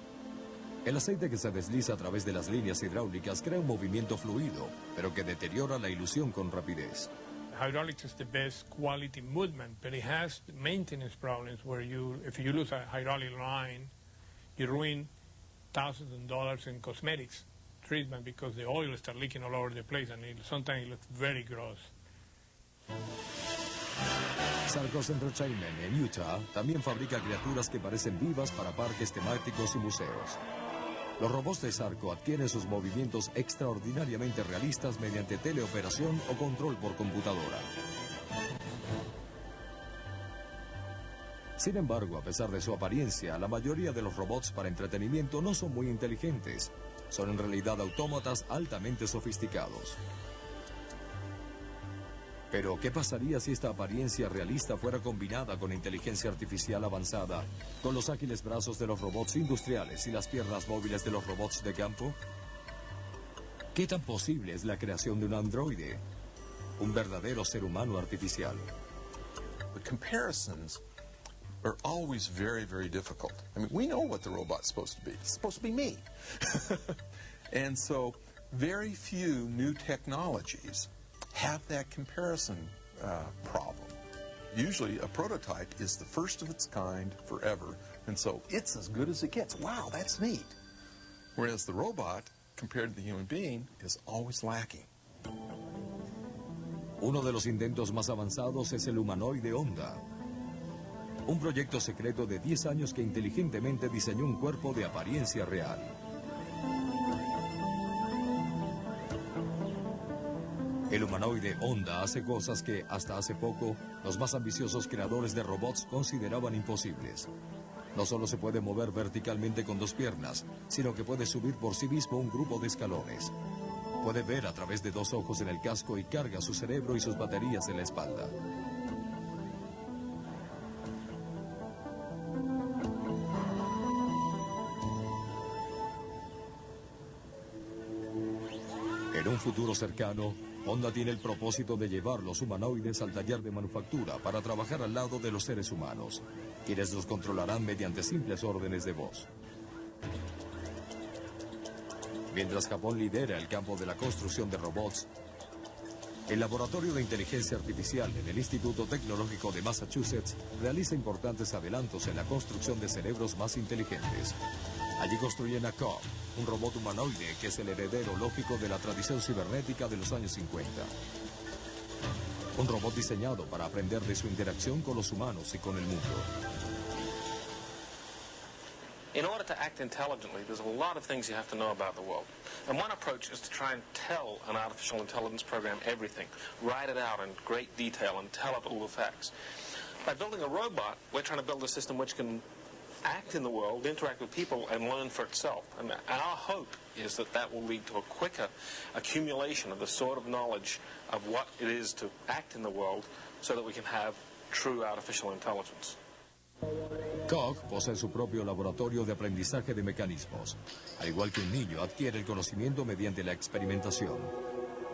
El aceite que se desliza a través de las líneas hidráulicas crea un movimiento fluido, pero que deteriora la ilusión con rapidez. Hydraulics is the best quality movement, but it has maintenance problems where if you lose a hydraulic line, you ruin thousands of dollars in cosmetics treatment because the oil starts leaking all over the place, and sometimes it looks very gross. Sarcos Entertainment en Utah también fabrica criaturas que parecen vivas para parques temáticos y museos. Los robots de Sarco adquieren sus movimientos extraordinariamente realistas mediante teleoperación o control por computadora. Sin embargo, a pesar de su apariencia, la mayoría de los robots para entretenimiento no son muy inteligentes. Son en realidad autómatas altamente sofisticados. Pero, ¿qué pasaría si esta apariencia realista fuera combinada con inteligencia artificial avanzada, con los ágiles brazos de los robots industriales y las piernas móviles de los robots de campo? ¿Qué tan posible es la creación de un androide? Un verdadero ser humano artificial. The comparisons are always very, very difficult. I mean, we know what the robot's supposed to be. It's supposed to be me. And so, very few new technologies have that comparison problem. Usually a prototype is the first of its kind forever, and so it's as good as it gets. Wow, that's neat. Whereas the robot, compared to the human being, is always lacking. Uno de los intentos más avanzados es el humanoide Onda. Un proyecto secreto de 10 años que inteligentemente diseñó un cuerpo de apariencia real. El humanoide Onda hace cosas que, hasta hace poco, los más ambiciosos creadores de robots consideraban imposibles. No solo se puede mover verticalmente con 2 piernas, sino que puede subir por sí mismo un grupo de escalones. Puede ver a través de 2 ojos en el casco y carga su cerebro y sus baterías en la espalda. En un futuro cercano, Honda tiene el propósito de llevar los humanoides al taller de manufactura para trabajar al lado de los seres humanos, quienes los controlarán mediante simples órdenes de voz. Mientras Japón lidera el campo de la construcción de robots, el Laboratorio de Inteligencia Artificial en el Instituto Tecnológico de Massachusetts realiza importantes adelantos en la construcción de cerebros más inteligentes. Allí construyen a Cobb, un robot humanoide que es el heredero lógico de la tradición cibernética de los años 50. Un robot diseñado para aprender de su interacción con los humanos y con el mundo. In order to act intelligently, there's a lot of things you have to know about the world. And one approach is to try and tell an artificial intelligence program everything, write it out in great detail and tell it all the facts. By building a robot, we're trying to build a system which can act in the world, interact with people, and learn for itself. And our hope is that that will lead to a quicker accumulation of the sort of knowledge of what it is to act in the world so that we can have true artificial intelligence. Cog posee su propio laboratorio de aprendizaje de mecanismos. Al igual que un niño, adquiere el conocimiento mediante la experimentación.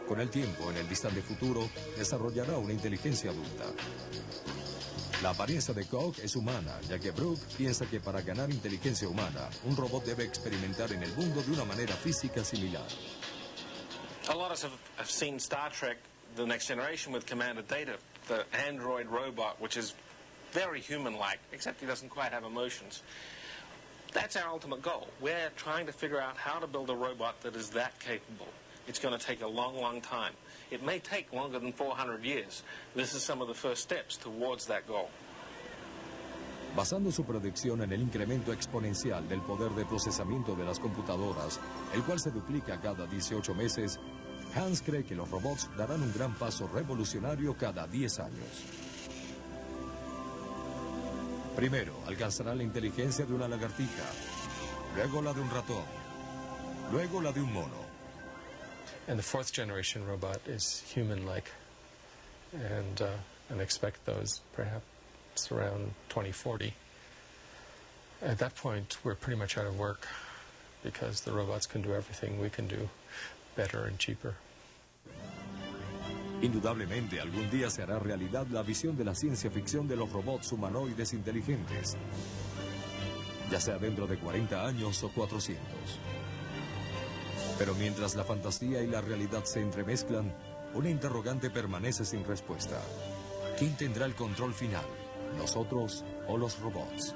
Con el tiempo, en el distante futuro, desarrollará una inteligencia adulta. La apariencia de Cog es humana, ya que Brooke piensa que para ganar inteligencia humana, un robot debe experimentar en el mundo de una manera física similar. A lot of us have seen Star Trek, The Next Generation with Commander Data, the android robot, which is very human-like, except he doesn't quite have emotions. That's our ultimate goal. We're trying to figure out how to build a robot that is that capable. It's going to take a long, long time. It may take longer than 400 years. This is some of the first steps towards that goal. Basando su predicción en el incremento exponencial del poder de procesamiento de las computadoras, el cual se duplica cada 18 meses, Hans cree que los robots darán un gran paso revolucionario cada 10 años. Primero, alcanzará la inteligencia de una lagartija, luego la de un ratón, luego la de un mono. And the fourth generation robot is human-like, and expect those perhaps around 2040. At that point, we're pretty much out of work because the robots can do everything we can do better and cheaper. Indudablemente, algún día se hará realidad la visión de la ciencia ficción de los robots humanoides inteligentes, ya sea dentro de 40 años o 400. Pero mientras la fantasía y la realidad se entremezclan, una interrogante permanece sin respuesta. ¿Quién tendrá el control final? ¿Nosotros o los robots?